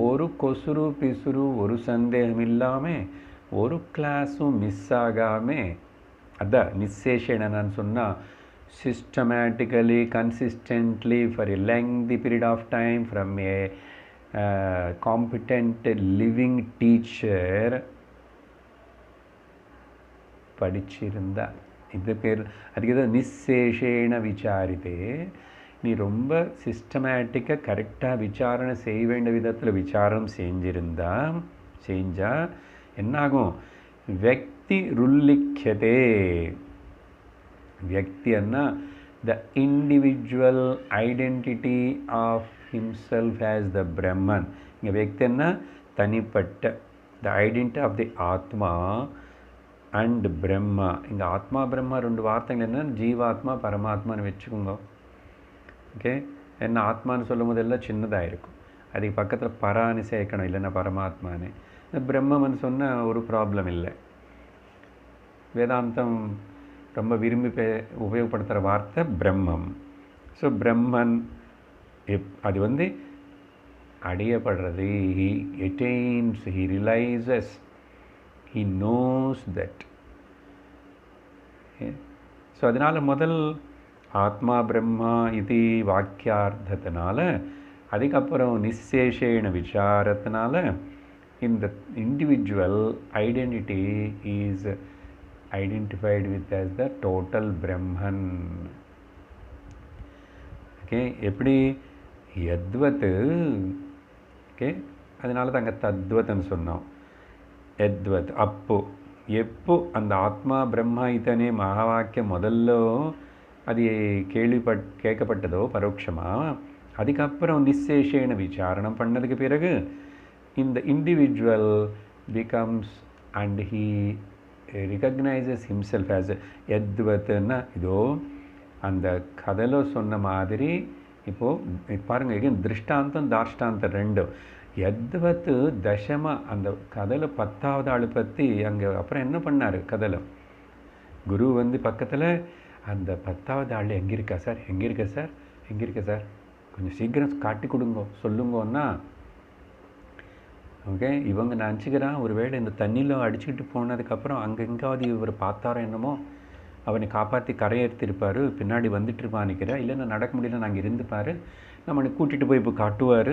ஒரு கொசுறு பிசுறு, ஒரு சந்தேகம் இல்லாமல், ஒரு கிளாஸும் மிஸ் ஆகாமல், அதான் நிச்சேஷேனன்னு சொன்னால் systematically, consistently, for a lengthy period of time, from a competent living teacher படிச்சிருந்தா. இது பேர், அதுக்கு எதாவது நிச்சேஷேன விசாரித்தே. நீ ரொம்ப சிஸ்டமேட்டிக்காக கரெக்டாக விசாரணை செய்ய வேண்டிய விதத்தில் விசாரம் செஞ்சால் என்னாகும்? வியக்தி ருல்லிக்யதே. வியக்தின்னா the individual identity of himself as the Brahman. இங்கே வியக்தின்னா தனிப்பட்ட, த ஐடென்டிட்டி ஆஃப் தி ஆத்மா அண்ட் பிரம்மா. இங்கே ஆத்மா பிரம்மா ரெண்டு வார்த்தைகள் என்ன? ஜீவாத்மா பரமாத்மான்னு வச்சுக்கோங்க. ஓகே, என்ன ஆத்மான்னு சொல்லும் போது எல்லாம் சின்னதாக இருக்கும், அதுக்கு பக்கத்தில் பரான்னு சேர்க்கணும், இல்லைன்னா பரமாத்மான்னு. பிரம்மன்னு சொன்னால் ஒரு ப்ராப்ளம் இல்லை. வேதாந்தம் ரொம்ப விரும்பி உபயோகப்படுத்துகிற வார்த்தை பிரம்மம். ஸோ பிரம்மன் அது வந்து அடையப்படுறது. He attains, he realises, he knows that. So அதனால் முதல் ஆத்மா பிரம்மா இது வாக்கியார்த்தத்தினால, அதுக்கப்புறம் நிச்சேஷேன விசாரத்தினால இந்த individual identity is identified with as the total Brahman. Okay, எப்படி? யத்வத். ஓகே, அதனால தான் அங்கே தத்வத்னு சொன்னோம். யத்வத் அப்போ, எப்போ அந்த ஆத்மா பிரம்மா இதனே மகா வாக்கியம் முதல்ல அது கேட்கப்பட்டதோ பரோட்சமாக, அதுக்கப்புறம் நிச்சேஷேன விசாரணம் பண்ணதுக்கு பிறகு இந்த individual becomes and he recognizes himself as யத்வத்னா இதோ அந்த கதையில் சொன்ன மாதிரி. இப்போது பாருங்கள், எங்கே திருஷ்டாந்தம் தாஷ்டாந்தம் ரெண்டும். யத்வத் தசம, அந்த கதையில் 10வது ஆள் பற்றி அங்கே அப்புறம் என்ன பண்ணார்? கதையில் குரு வந்து பக்கத்தில் அந்த 10வது ஆள் எங்கே இருக்கா சார், எங்கே இருக்கா சார், எங்கே இருக்கா சார், கொஞ்சம் சீக்கிரம் காட்டி கொடுங்க சொல்லுங்கன்னா. ஓகே, இவங்க நினச்சிக்கிறான் ஒருவேளை இந்த தண்ணியில் அடிச்சுக்கிட்டு போனதுக்கப்புறம் அங்கே எங்காவது இவர் பார்த்தாரோ என்னமோ, அவனை காப்பாற்றி கரையேற்றிருப்பார், பின்னாடி வந்துட்டுருப்பான் நினைக்கிறேன், இல்லைன்னா நடக்க முடியல, நாங்கள் இருந்துப்பார், நம்மளை கூட்டிகிட்டு போய் இப்போ காட்டுவார்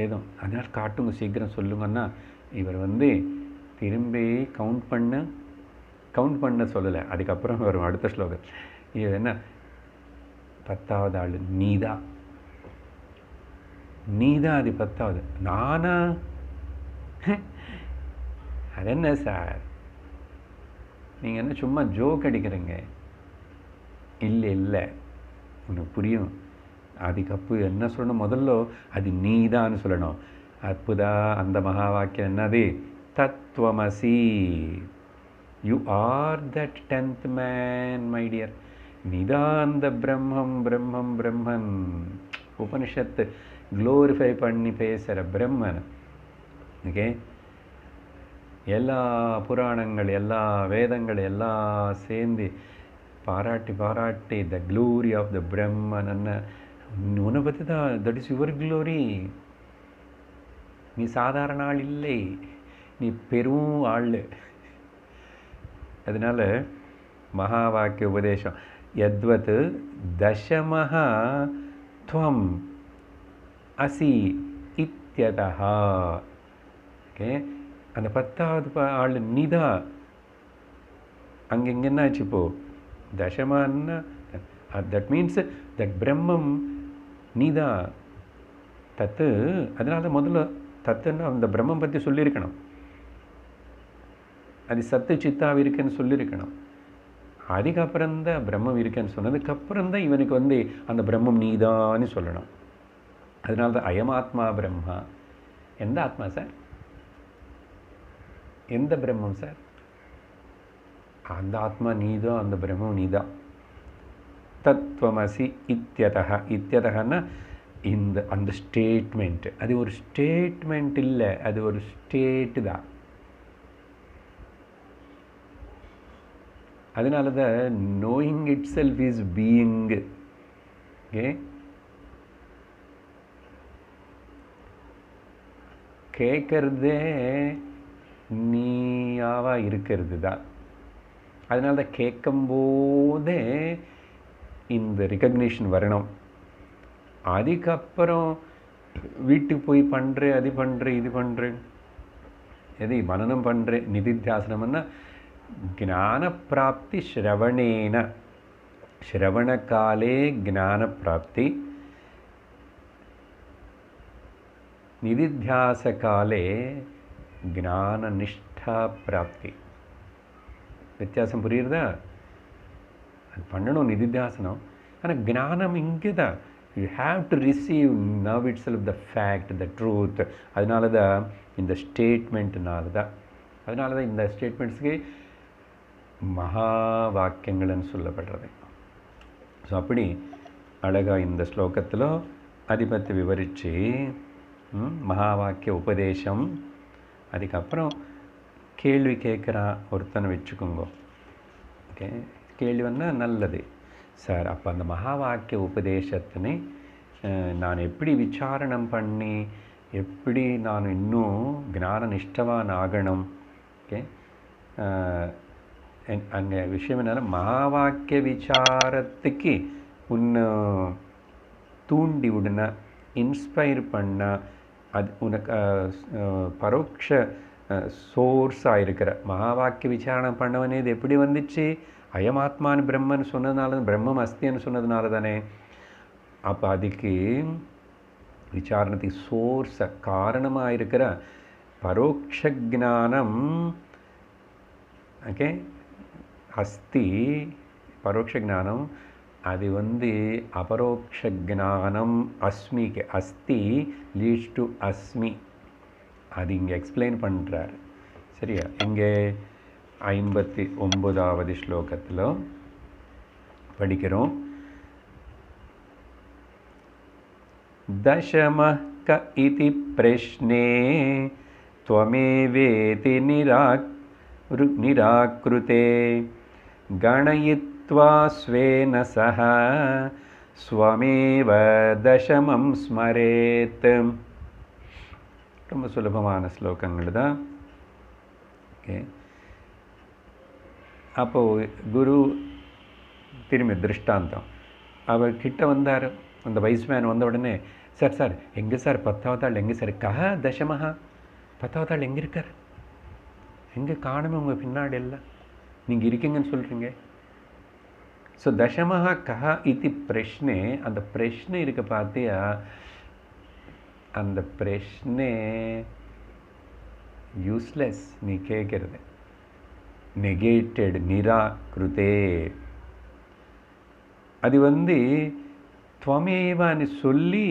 ஏதோ. அதனால் காட்டுங்க சீக்கிரம் சொல்லுங்கன்னா, இவர் வந்து திரும்பி கவுண்ட் பண்ண சொல்லலை. அதுக்கப்புறம் வரும் அடுத்த ஸ்லோகம். இது என்ன? 10வது ஆள் நீதான் அது 10வது. நானா? அது என்ன சார், நீங்கள் என்ன சும்மா ஜோக் அடிக்கிறீங்க? இல்லை உனக்கு புரியும். அதுக்கப்பு என்ன சொல்லணும்? முதல்ல அது நீதான்னு சொல்லணும். அப்போதான் அந்த மகா வாக்கியம் என்னது? தத்துவமசி. You are that 10th man my dear. நீதான் அந்த பிரம்மம் பிரம்மம் பிரம்மன். உபனிஷத்து க்ளோரிஃபை பண்ணி பேசுகிற பிரம்மன். ஓகே, எல்லா புராணங்கள் எல்லா வேதங்கள் எல்லாம் சேர்ந்து பாராட்டி பாராட்டி த க்ளோரி ஆஃப் த பிரம்மன். உன்னை பற்றி தான், தட் இஸ் யுவர் க்ளோரி. நீ சாதாரண ஆள் இல்லை, நீ பெரும் ஆள். அதனால மகா வாக்கிய உபதேசம் யத்வத் தசமஹ த்வம் அசி இத்யதஹ. ஓகே, அந்த 10வது ஆள் நீதான். அங்கே இங்கே என்னாச்சு இப்போ தசமன்னா தட் மீன்ஸ் தட் பிரம்மம் நீதான் தத்து. அதனால முதல்ல தத்துன்னா அந்த பிரம்மம் பற்றி சொல்லியிருக்கணும். அது சத்து சித்தாவி இருக்குன்னு சொல்லியிருக்கணும். அதுக்கப்புறம்தான் பிரம்மம் இருக்குன்னு சொன்னதுக்கப்புறம்தான் இவனுக்கு அந்த பிரம்மம் நீதான்னு சொல்லணும். அதனால தான் அயமாத்மா பிரம்மா. எந்த ஆத்மா சார்? எந்த பிரம்மம் சார்? அந்த ஆத்மா நீதான், அந்த பிரம்மம் நீதான். தத்துவமசி இத்யதஹ. இத்யதஹன்னா அந்த ஸ்டேட்மெண்ட். அது ஒரு ஸ்டேட்மெண்ட் இல்லை, அது ஒரு ஸ்டேட்டு தான். அதனால தான் knowing itself is being. Okay, கேட்கறதே நீயாவா இருக்கிறது தான். அதனால தான் கேட்கும்போதே இந்த ரெகக்னிஷன் வரணும். அதுக்கப்புறம் வீட்டுக்கு போய் பண்ணுறேன், அது பண்ணுறேன், இது பண்ணுறேன், எது மனனம் பண்ணுறேன். நிதித்தியாசனம்னா ஞான பிராப்தி ஸ்ரவணேன. ஸ்ரவணகாலே ஞான பிராப்தி, நிதித்தியாசகாலே ஞான நிஷ்டா பிராப்தி. வித்தியாசம் புரியுறதா? அது பண்ணணும் நிதித்தியாசனம். ஆனால் ஞானம் இங்கே தான். You have to receive now it self the fact, the truth. அதனால தான் இந்த ஸ்டேட்மெண்ட்னால தான். அதனால தான் இந்த ஸ்டேட்மெண்ட்ஸுக்கு மகா வாக்கியங்கள்னு சொல்லப்படுறது. ஸோ அப்படி அழகாக இந்த ஸ்லோகத்தில் அதிபத்தை விவரித்து மகா வாக்கிய உபதேசம். அதுக்கப்புறம் கேள்வி கேட்குறான் ஒருத்தனை வச்சுக்கோங்க. ஓகே, கேள்வி வந்தால் நல்லது சார். அப்போ அந்த மகா வாக்கிய உபதேசத்தினை நான் எப்படி விசாரணம் பண்ணி எப்படி நான் இன்னும் ஞான நிஷ்டவான் ஆகணும்? ஓகே, அங்கே விஷயம் என்னென்னா மகா வாக்கிய விசாரத்துக்கு உன்னை தூண்டி விடுன, இன்ஸ்பயர் பண்ண, அது உனக்கு பரோட்ச சோர்ஸாக இருக்கிற மகா வாக்கிய விசாரணை பண்ணவனே இது எப்படி வந்துச்சு? அயமாத்மான்னு பிரம்மன்னு சொன்னதுனால, பிரம்மம் அஸ்தின்னு சொன்னதுனால தானே. அப்போ அதுக்கு விசாரணத்துக்கு சோர்ஸை காரணமாக இருக்கிற பரோட்ச ஜானம் ஓகே அஸ்தி. பரோட்ச ஜானம் அது அபரோக்ஷ ஜானம் அஸ்மிக்கு. அஸ்தி லீட்ஸ் டு அஸ்மி. அது இங்கே எக்ஸ்பிளைன் பண்ணுறார். சரியா? இங்கே 59வது ஸ்லோகத்தில் படிக்கிறோம். தசமः க இதி பிரஷ்னே த்வமேவேதி நிராக்ருதே கணயித்வா ஸ்வேன சஹ ஸ்வமேவ தசமம் ஸ்மரேத். ரொம்ப சுலபமான ஸ்லோகங்கள் தான். ஓகே, அப்போது குரு திரும்பி திருஷ்டாந்தம் அவர் கிட்ட வந்தார். அந்த வைஸ்மேன் வந்த உடனே, சார் சார் எங்கே சார் 10வது ஆள் எங்கே சார்? கஹா தசமஹா, 10வது ஆள் எங்கே இருக்கார்? எங்கே காணுமே உங்கள் பின்னாடி எல்லாம், நீங்கள் இருக்கீங்கன்னு சொல்கிறீங்க. ஸோ தசமஹா கஹா இது பிரஷ்னே. அந்த பிரஷ்னை இருக்க பார்த்தியா, அந்த பிரஷ்னே யூஸ்லெஸ். நீ கேட்குறது நெகேட்டட், நிராகிருதே. அது துவமேவான்னு சொல்லி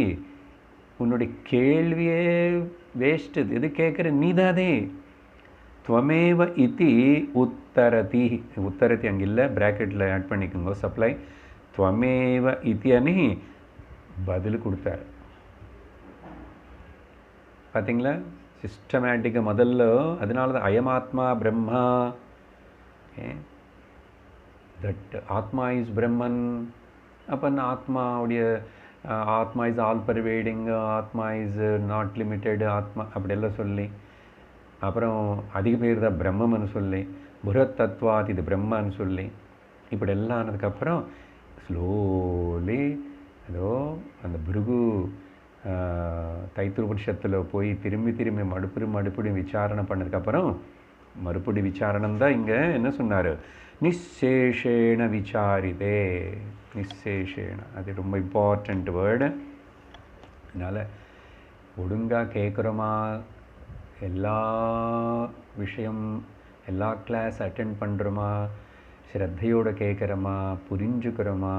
உன்னுடைய கேள்வியே வேஸ்ட்டு. எது கேட்குற? நீதாதே. துவமேவ இதி உத்தரதி, உத்தரதி அங்கே இல்லை, ப்ராக்கெட்டில் ஆட் பண்ணிக்கோங்க சப்ளை, துவமேவ இத்தி அனி பதில் கொடுத்தார். பார்த்தீங்களா சிஸ்டமேட்டிக்காக முதல்ல. அதனால தான் அயமாத்மா பிரம்மா, தட் ஆத்மா இஸ் பிரம்மன். அப்போ ஆத்மாவுடைய ஆத்மா இஸ் ஆல் பர்வேடிங், ஆத்மா இஸ் நாட் லிமிட்டெடு, ஆத்மா அப்படியெல்லாம் சொல்லி, அப்புறம் அதிக பேர் தான் பிரம்மன்னு சொல்லி, புரத் தத்வாத் இது பிரம்மன்னு சொல்லி, இப்படி எல்லாம் ஆனதுக்கப்புறம் ஸ்லோலி ஏதோ அந்த பிருகு தைத்திருபனிஷத்தில் போய் திரும்பி திரும்பி மறுபடி விசாரணை பண்ணதுக்கப்புறம் மறுபடி விசாரணம் தான் இங்கே என்ன சொன்னார், நிச்சேஷேண விசாரிதே. நிச்சேஷேண அது ரொம்ப இம்பார்ட்டண்ட் வேர்டு. அதனால் ஒழுங்காக கேட்குறோமா, எல்லா விஷயம் எல்லா கிளாஸ் அட்டெண்ட் பண்ணுறோமா, ஸ்ரத்தையோடு கேட்குறோமா, புரிஞ்சுக்கிறோமா,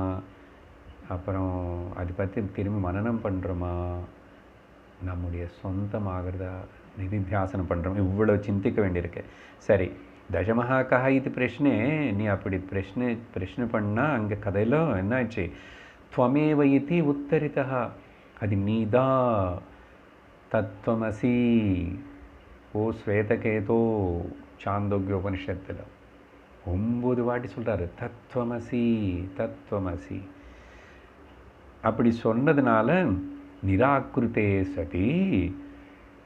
அப்புறம் அதை பற்றி திரும்பி மனனம் பண்ணுறோமா, நம்முடைய சொந்தமாகிறதா நிதித்தியாசனம் பண்ணுறோம், இவ்வளோ சிந்திக்க வேண்டியிருக்கு. சரி, தசமஹா கஹ இது பிரச்சனை. நீ அப்படி பிரச்சனை பண்ணால் அங்கே கதையில் என்ன ஆச்சு, துவமேவ இதி உத்தரிதா, அது நீதா தத்துவமசி. ஓ ஸ்வேதகேதோ சாந்தோக்கிய உபனிஷத்தில் 9 வாட்டி சொல்கிறாரு தத்துவமசி தத்துவமசி. அப்படி சொன்னதுனால நிராகிருத்தே சதி.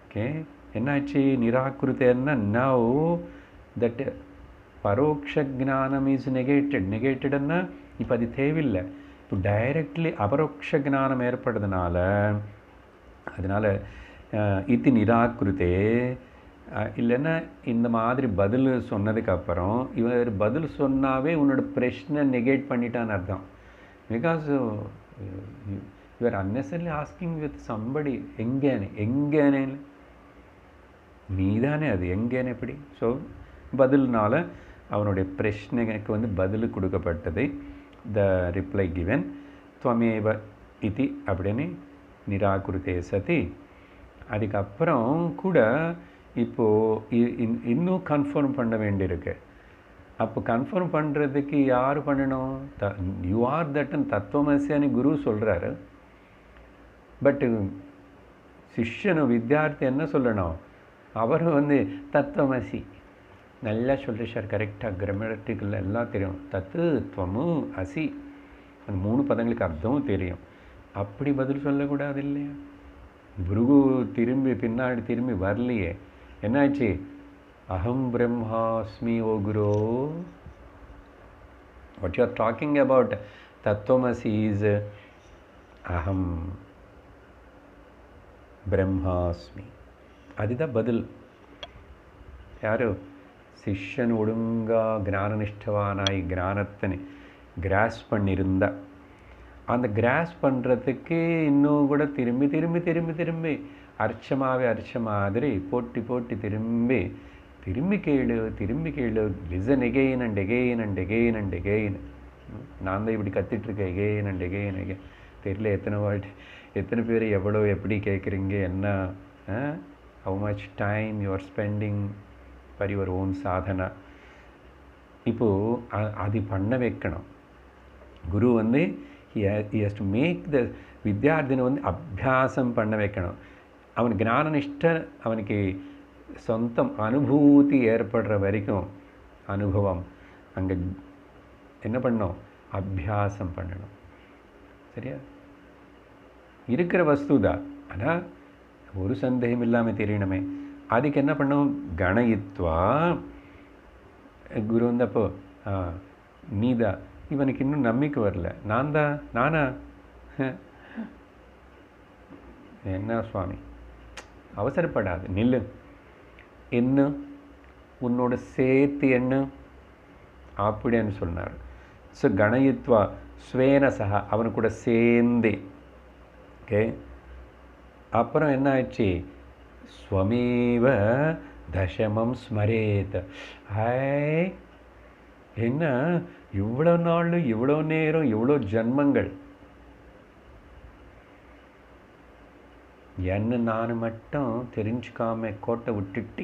ஓகே, என்னாச்சு நிராகிருத்தேன்னா நவ் தட் பரோட்ச ஜானம் இஸ் நெகேட்டட்னா இப்போ அது தேவையில்லை. இப்போ டைரக்ட்லி அபரோக்ஷ ஜானம் ஏற்படுறதுனால அதனால் இது நிராகிருத்தே. இல்லைன்னா இந்த மாதிரி பதில் சொன்னதுக்கப்புறம் இவர் பதில் சொன்னாவே உன்னோட பிரச்சனை நெகேட் பண்ணிட்டான்னு அர்த்தம். Because you're unnecessarily asking with somebody எங்கேனே நீதானே அது எங்கேனே எப்படி. ஸோ பதில்னால அவனுடைய பிரச்சனைக்கு பதில் கொடுக்கப்பட்டது. த ரிப்ளை கிவன் துவமேவ இதி அப்படின்னு நிராகுருத்தே சதி. அதுக்கப்புறம் கூட இப்போது இன்னும் கன்ஃபார்ம் பண்ண வேண்டியிருக்கு. அப்போ கன்ஃபார்ம் பண்ணுறதுக்கு யார் பண்ணணும், யூ ஆர் தட்டன் தத்துவமசியானி குரு சொல்கிறாரு. பட்டு சிஷ்யனும் வித்தியார்த்தி என்ன சொல்லணும், அவர் தத்துவமசி நல்லா சொல்கிறேன் சார், கரெக்டாக கிராமட்டிக்கல் எல்லாம் தெரியும், தத்து துவமு அசி அந்த 3 பதங்களுக்கு அர்த்தமும் தெரியும். அப்படி பதில் சொல்லக்கூடாது இல்லையா. புருகு பின்னாடி திரும்பி வரலையே, என்னாச்சு, அகம் பிரம்மாஸ்மி ஓ குரு. What you are talking about தத்துவமசி இஸ் அகம் பிரம்மாஸ்மி. அதுதான் பதில். யாரு சிஷ்யன் ஒழுங்கா ஞானனிஷ்டவானாய் ஞானத்தை கிராஸ் பண்ணியிருந்தா, அந்த கிராஸ் பண்ணுறதுக்கு இன்னும் கூட திரும்பி திரும்பி திரும்பி திரும்பி அர்ச்ச மாதிரி போட்டி திரும்பி கேளு listen again and again and again and again. நான் தான் இப்படி கத்திட்டுருக்கேன் எகெயின் அண்ட் எகெயின் எகெயின். தெரியல எத்தனை பேர் எவ்வளோ எப்படி கேட்குறீங்க, என்ன how much time you are spending for your own Sadhana. இப்போது அது பண்ண வைக்கணும். குரு he has to make the வித்யார்த்தினை அபியாசம் பண்ண வைக்கணும். அவன் ஞானனிஷ்ட அவனுக்கு சொந்தம் அனுபூதி ஏற்படுற வரைக்கும் அனுபவம் அங்கே என்ன பண்ணணும், அபியாசம் பண்ணணும். சரியா, இருக்கிற வஸ்து தான், ஆனால் ஒரு சந்தேகம் இல்லாமல் தெரியணுமே. அதுக்கு என்ன பண்ணணும், கணயித்வா. குரு அப்போ நீதா, இவனுக்கு இன்னும் நம்பிக்கை வரல, நானா என்ன சுவாமி அவசரப்படாது, நில்லு, என்ன உன்னோட சேர்த்து என்ன அப்படின்னு சொன்னார். ஸோ கணயித்வா ஸ்வேன சகா, அவனு கூட சேர்ந்து. ஓகே, அப்புறம் என்ன ஆயிடுச்சு, ஸ்வமேவ தசமம் ஸ்மரேத். ஹாய், என்ன இவ்வளோ நாள் இவ்வளோ நேரம் இவ்வளோ ஜன்மங்கள் என்ன நான் மட்டும் தெரிஞ்சுக்காம கோட்டை விட்டுட்டு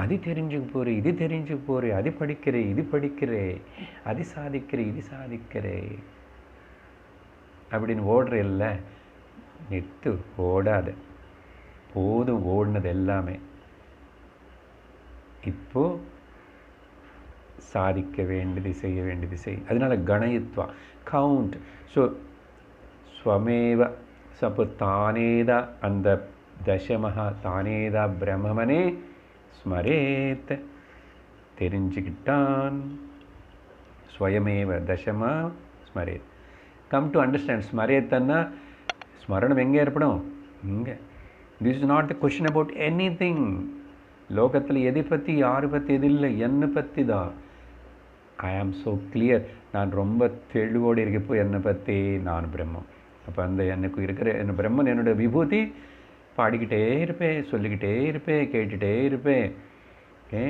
அது தெரிஞ்சுக்க போகிறே, இது தெரிஞ்சுக்க போகிறே, அது படிக்கிறே, இது படிக்கிறே, அது சாதிக்கிறே, இது சாதிக்கிறே அப்படின்னு ஓடுற இல்லை. நிறுத்து, ஓடாது. போதும் ஓடினது எல்லாமே. இப்போ சாதிக்க வேண்டியது, செய்ய வேண்டியது செய். அதனால கணயித்வா, கவுண்ட். ஸோ ஸ்வமேவ சப்பு தானேதா, அந்த தசமஹா தானேதா பிரம்மமனே ஸ்மரேத், தெரிஞ்சுக்கிட்டான். ஸ்வயமேவ தசமா ஸ்மரேத். Come to understand. ஸ்மரேத்தன்னா ஸ்மரணம் எங்கே ஏற்படும்? இங்கே. This is not the question about anything. லோகத்தில் எதை பற்றி, யாரை பற்றி, எது இல்லை, என்னை பற்றி தான். ஐ ஆம் ஸோ கிளியர். நான் ரொம்ப தெளிவோடு இருக்கப்போ என்னை பற்றி நான் பிரம்மம். அப்போ அந்த எனக்கு இருக்கிற என்ன பிரம்மன் என்னோடய விபூதி பாடிக்கிட்டே இருப்பேன், சொல்லிக்கிட்டே இருப்பேன், கேட்டுகிட்டே இருப்பேன். ஓகே.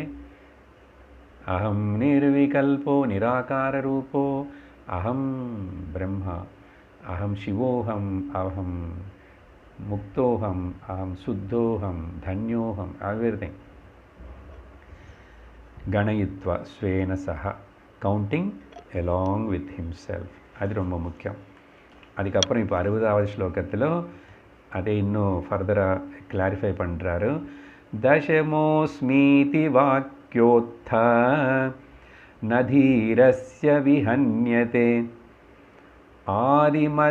அகம் நிர்விகல்போ நிராகார ரூபோ அகம் பிரம்மா, அகம் சிவோகம், அகம் முக்தோகம், அகம் சுத்தோகம், தன்யோகம், எவ்ரிதிங். கணயித்வா ஸ்வேன சஹ, கவுண்டிங் along with himself. அது ரொம்ப முக்கியம். அதுக்கப்புறம் இப்போ 60வது ஸ்லோகத்தில் அதை இன்னும் ஃபர்தராக கிளாரிஃபை பண்ணுறாரு. தசமோஸ்மீதி வாக்யோத்த நதீரஸ்ய விஹன்யதே ஆதிமத்யாவசானேஷு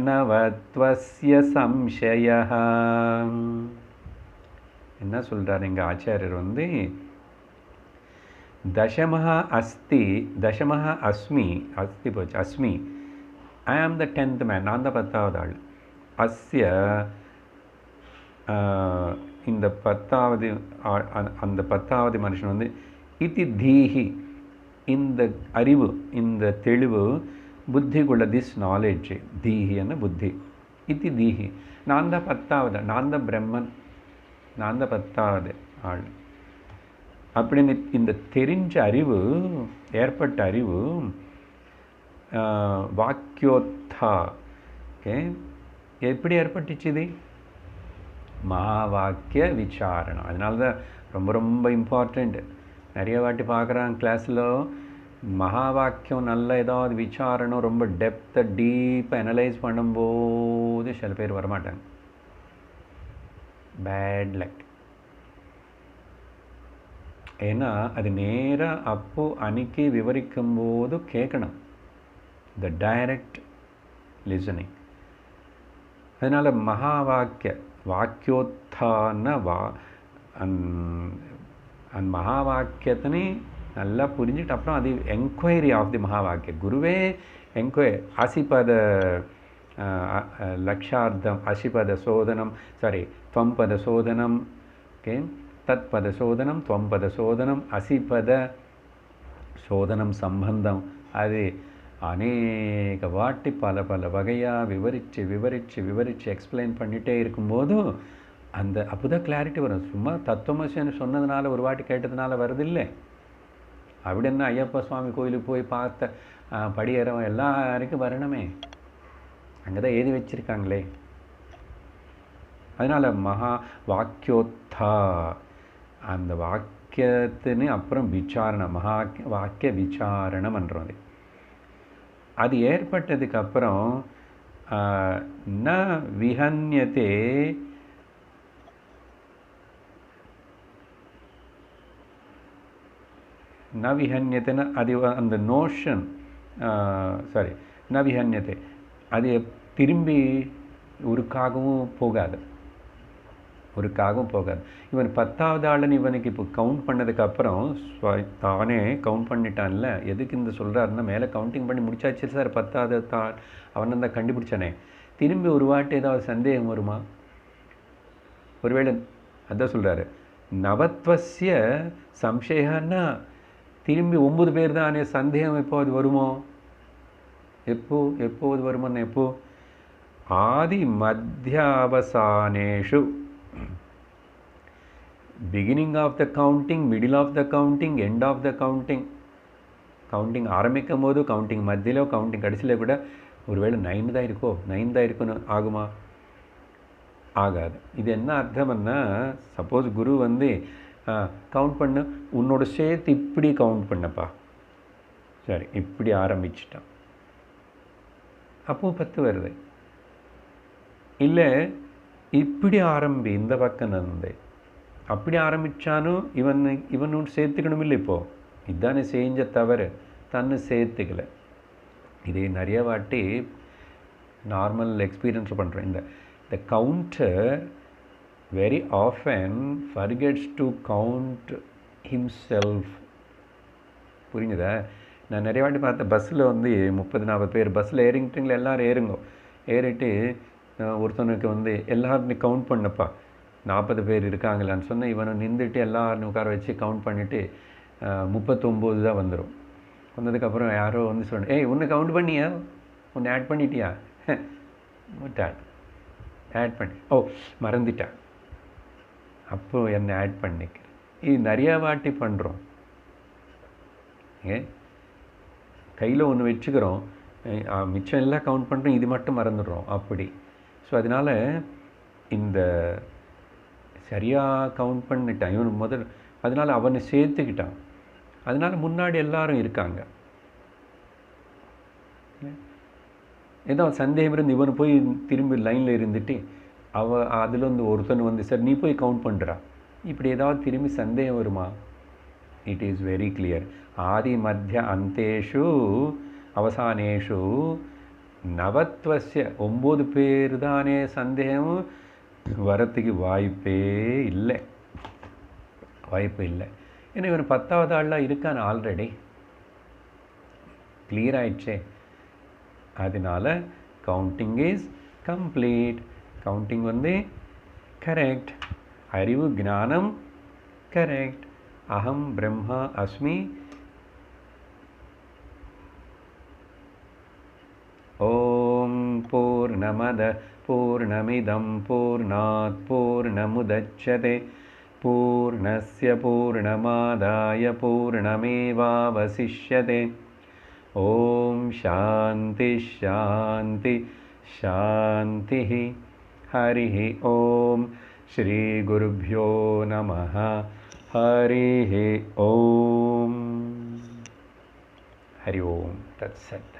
நவத்வஸ்ய சம்சயः. என்ன சொல்கிறார் எங்கள் ஆச்சாரியர் வந்து, தசமஹா அஸ்தி, தசமஹா அஸ்மி, அஸ்தி போச்சு, அஸ்மி, ஐ ஆம் த 10th மேன், நான் தான் 10வது ஆள். அஸ்ய, இந்த 10வது அந்த 10வது மனுஷன் வந்து, இதி தீஹி, இந்த அறிவு, இந்த தெளிவு, புத்திக்குள்ள, திஸ் நாலேஜ், தீஹி என்ன புத்தி, இத்தி தீஹி, நான் தான் 10வது, நான் தான் பிரம்மன், நான் தான் 10வது ஆள் அப்படின்னு இந்த தெரிஞ்ச அறிவு, ஏற்பட்ட அறிவு வாக்கியோத்தா. ஓகே. எப்படி ஏற்பட்டுச்சு இது? மகா வாக்கிய விசாரணம். அதனால தான் ரொம்ப ரொம்ப இம்பார்ட்டண்ட். நிறைய வாட்டி பார்க்குறாங்க கிளாஸில், மகா வாக்கியம் நல்ல ஏதாவது விசாரணம் ரொம்ப டெப்த்தை டீப்பாக அனலைஸ் பண்ணும்போது சில பேர் வரமாட்டாங்க. Bad luck. ஏன்னா அது நேராக அப்போ அன்னைக்கு விவரிக்கும்போது கேட்கணும், த டைரக்ட் லிசனிங். அதனால் மகா வாக்கிய வாக்கியோத்தான அந்த மகா வாக்கியத்தினை நல்லா புரிஞ்சுட்டு அப்புறம் அது என்கொயரி ஆஃப் தி மகா வாக்கிய. குருவே என்கொயரி, அசிபத லக்ஷார்த்தம், அசிபத சோதனம், சாரி त्वम्पद சோதனம், ஓகே, தத்பத சோதனம், त्वम्पद சோதனம், அசிபத சோதனம் சம்பந்தம். அது அநேக வாட்டி பல பல வகையாக விவரித்து விவரித்து விவரித்து எக்ஸ்பிளைன் பண்ணிகிட்டே இருக்கும்போது அந்த அப்போ தான் கிளாரிட்டி வரும். சும்மா தத்துவமசின்னு சொன்னதுனால, ஒரு வாட்டி கேட்டதுனால வருதில்லை. அப்படி என்ன ஐயப்ப சுவாமி கோயிலுக்கு போய் பார்த்த படியேறவன் எல்லாருக்கும் வரணுமே, அங்கே தான் எழுதி வச்சுருக்காங்களே. அதனால் மகா வாக்கியோத்தா, அந்த வாக்கியத்தின்னு அப்புறம் விசாரணம், மகா வாக்கிய விசாரணம் பண்ணுறது. அது ஏற்பட்டதுக்கப்புறம் ந விஹன்யதே, ந விஹன்யத்தைன்னா அது அந்த நோஷன், சாரி ந விஹன்யத்தை, அது திரும்பி ஒருக்காகவும் போகாது, ஒருக்காகவும் போகாது. இவன் 10வது ஆளுன்னு இவனுக்கு இப்போ கவுண்ட் பண்ணதுக்கப்புறம் தானே கவுண்ட் பண்ணிட்டான்ல. எதுக்கு இந்த சொல்கிறாருன்னா, மேலே கவுண்டிங் பண்ணி முடிச்சாச்சு சார், 10வது தான் அவன் தான் கண்டுபிடிச்சானே. திரும்பி ஒரு வாட்டி ஏதாவது சந்தேகம் வருமா? ஒருவேளை அதான் சொல்கிறாரு, நவத்வஸ்ய சம்சயன்னா திரும்பி 9 பேர் தானே, சந்தேகம் எப்போது வருமோ? எப்போது வருமோன்னு, எப்போ? ஆதி மத்தியாவசானேஷு, beginning of the counting, middle of the counting, end of the counting. Counting ஆரம்பிக்கும் போது, கவுண்டிங் மத்தியிலோ, கவுண்டிங் கடைசியில் கூட ஒருவேளை 9 தான் இருக்கோ, 9 தான் இருக்குன்னு ஆகுமா? ஆகாது. இது என்ன அர்த்தம்னா, சப்போஸ் குரு வந்து கவுண்ட் பண்ணு, உன்னோட சேர்த்து இப்படி கவுண்ட் பண்ணப்பா, சரி இப்படி ஆரம்பிச்சிட்டான், அப்போ 10 வருது. இல்லை இப்படி ஆரம்பி, இந்த பக்கம் நந்து அப்படி ஆரம்பித்தானு இவனு சேர்த்துக்கணும். இல்லை இப்போது இதுதானே செஞ்ச தவறு, தன்னு சேர்த்துக்கல. இது நிறைய வாட்டி நார்மல் எக்ஸ்பீரியன்ஸ் பண்ணுறேன். இந்த counter very often forgets to count himself. புரிஞ்சுதா? நான் நிறைய வாட்டி பார்த்தேன், பஸ்ஸில் வந்து 30-40 பேர் பஸ்ஸில் ஏறிங்கிட்டிங்களா, எல்லோரும் ஏறுங்கோ. ஏறிட்டு ஒருத்தனுக்கு வந்து எல்லாரும் கவுண்ட் பண்ணப்பா 40 பேர் இருக்காங்களான்னு சொன்னால், இவனை நின்றுட்டு எல்லாரும் உட்கார வச்சு கவுண்ட் பண்ணிவிட்டு 39 தான் வந்துடும். வந்ததுக்கப்புறம் யாரோ வந்து சொன்னேன், ஏய் உன்னை கவுண்ட் பண்ணியா, உன்னை ஆட் பண்ணிட்டியா, ஆட் பண்ணி, ஓ மறந்துட்டான், அப்போது என்னை ஆட் பண்ணிக்கிறேன். இது நிறையா வாட்டி பண்ணுறோம். கையில் ஒன்று வச்சுக்கிறோம், மிச்சம் எல்லாம் கவுண்ட் பண்ணுறோம், இது மட்டும் மறந்துடுறோம் அப்படி. ஸோ அதனால் இந்த சரியாக கவுண்ட் பண்ணிட்டான் இவன் அதனால் அவனை சேர்த்துக்கிட்டான். அதனால் முன்னாடி எல்லாரும் இருக்காங்க. ஏதோ சந்தேகம் இருந்து இவனு போய் திரும்பி லைனில் இருந்துட்டு அதில் வந்து ஒருத்தன் வந்து சார் நீ போய் கவுண்ட் பண்ணுறா, இப்படி ஏதாவது திரும்பி சந்தேகம் வருமா? It is very clear. ஆதி மத்திய அந்தேஷு அவசானேஷு நவத்வஸ்ய 9 பேர் தானே சந்தேகம் வரத்துக்கு வாய்ப்பே இல்லை. ஏன்னா இவன் 10வது ஆள்லாம் இருக்கான் ஆல்ரெடி, கிளியர் ஆயிடுச்சே. அதனால கவுண்டிங் இஸ் கம்ப்ளீட். கவுண்டிங் வந்து கரெக்ட், அறிவு ஞானம் கரெக்ட், அகம் பிரம்மா அஸ்மி. ஓம் பூர்ணமத பூர்ணமிதம் பூர்ணாத் பூர்ணமுதச்யதே பூர்ணஸ்ய பூர்ணமாதாய பூர்ணமேவாவசிஷ்யதே. ஓம் சாந்தி சாந்தி சாந்தி. हरि ओम श्री गुरुभ्यो नमः. हरि ओम. हरि ओम तत्सत्.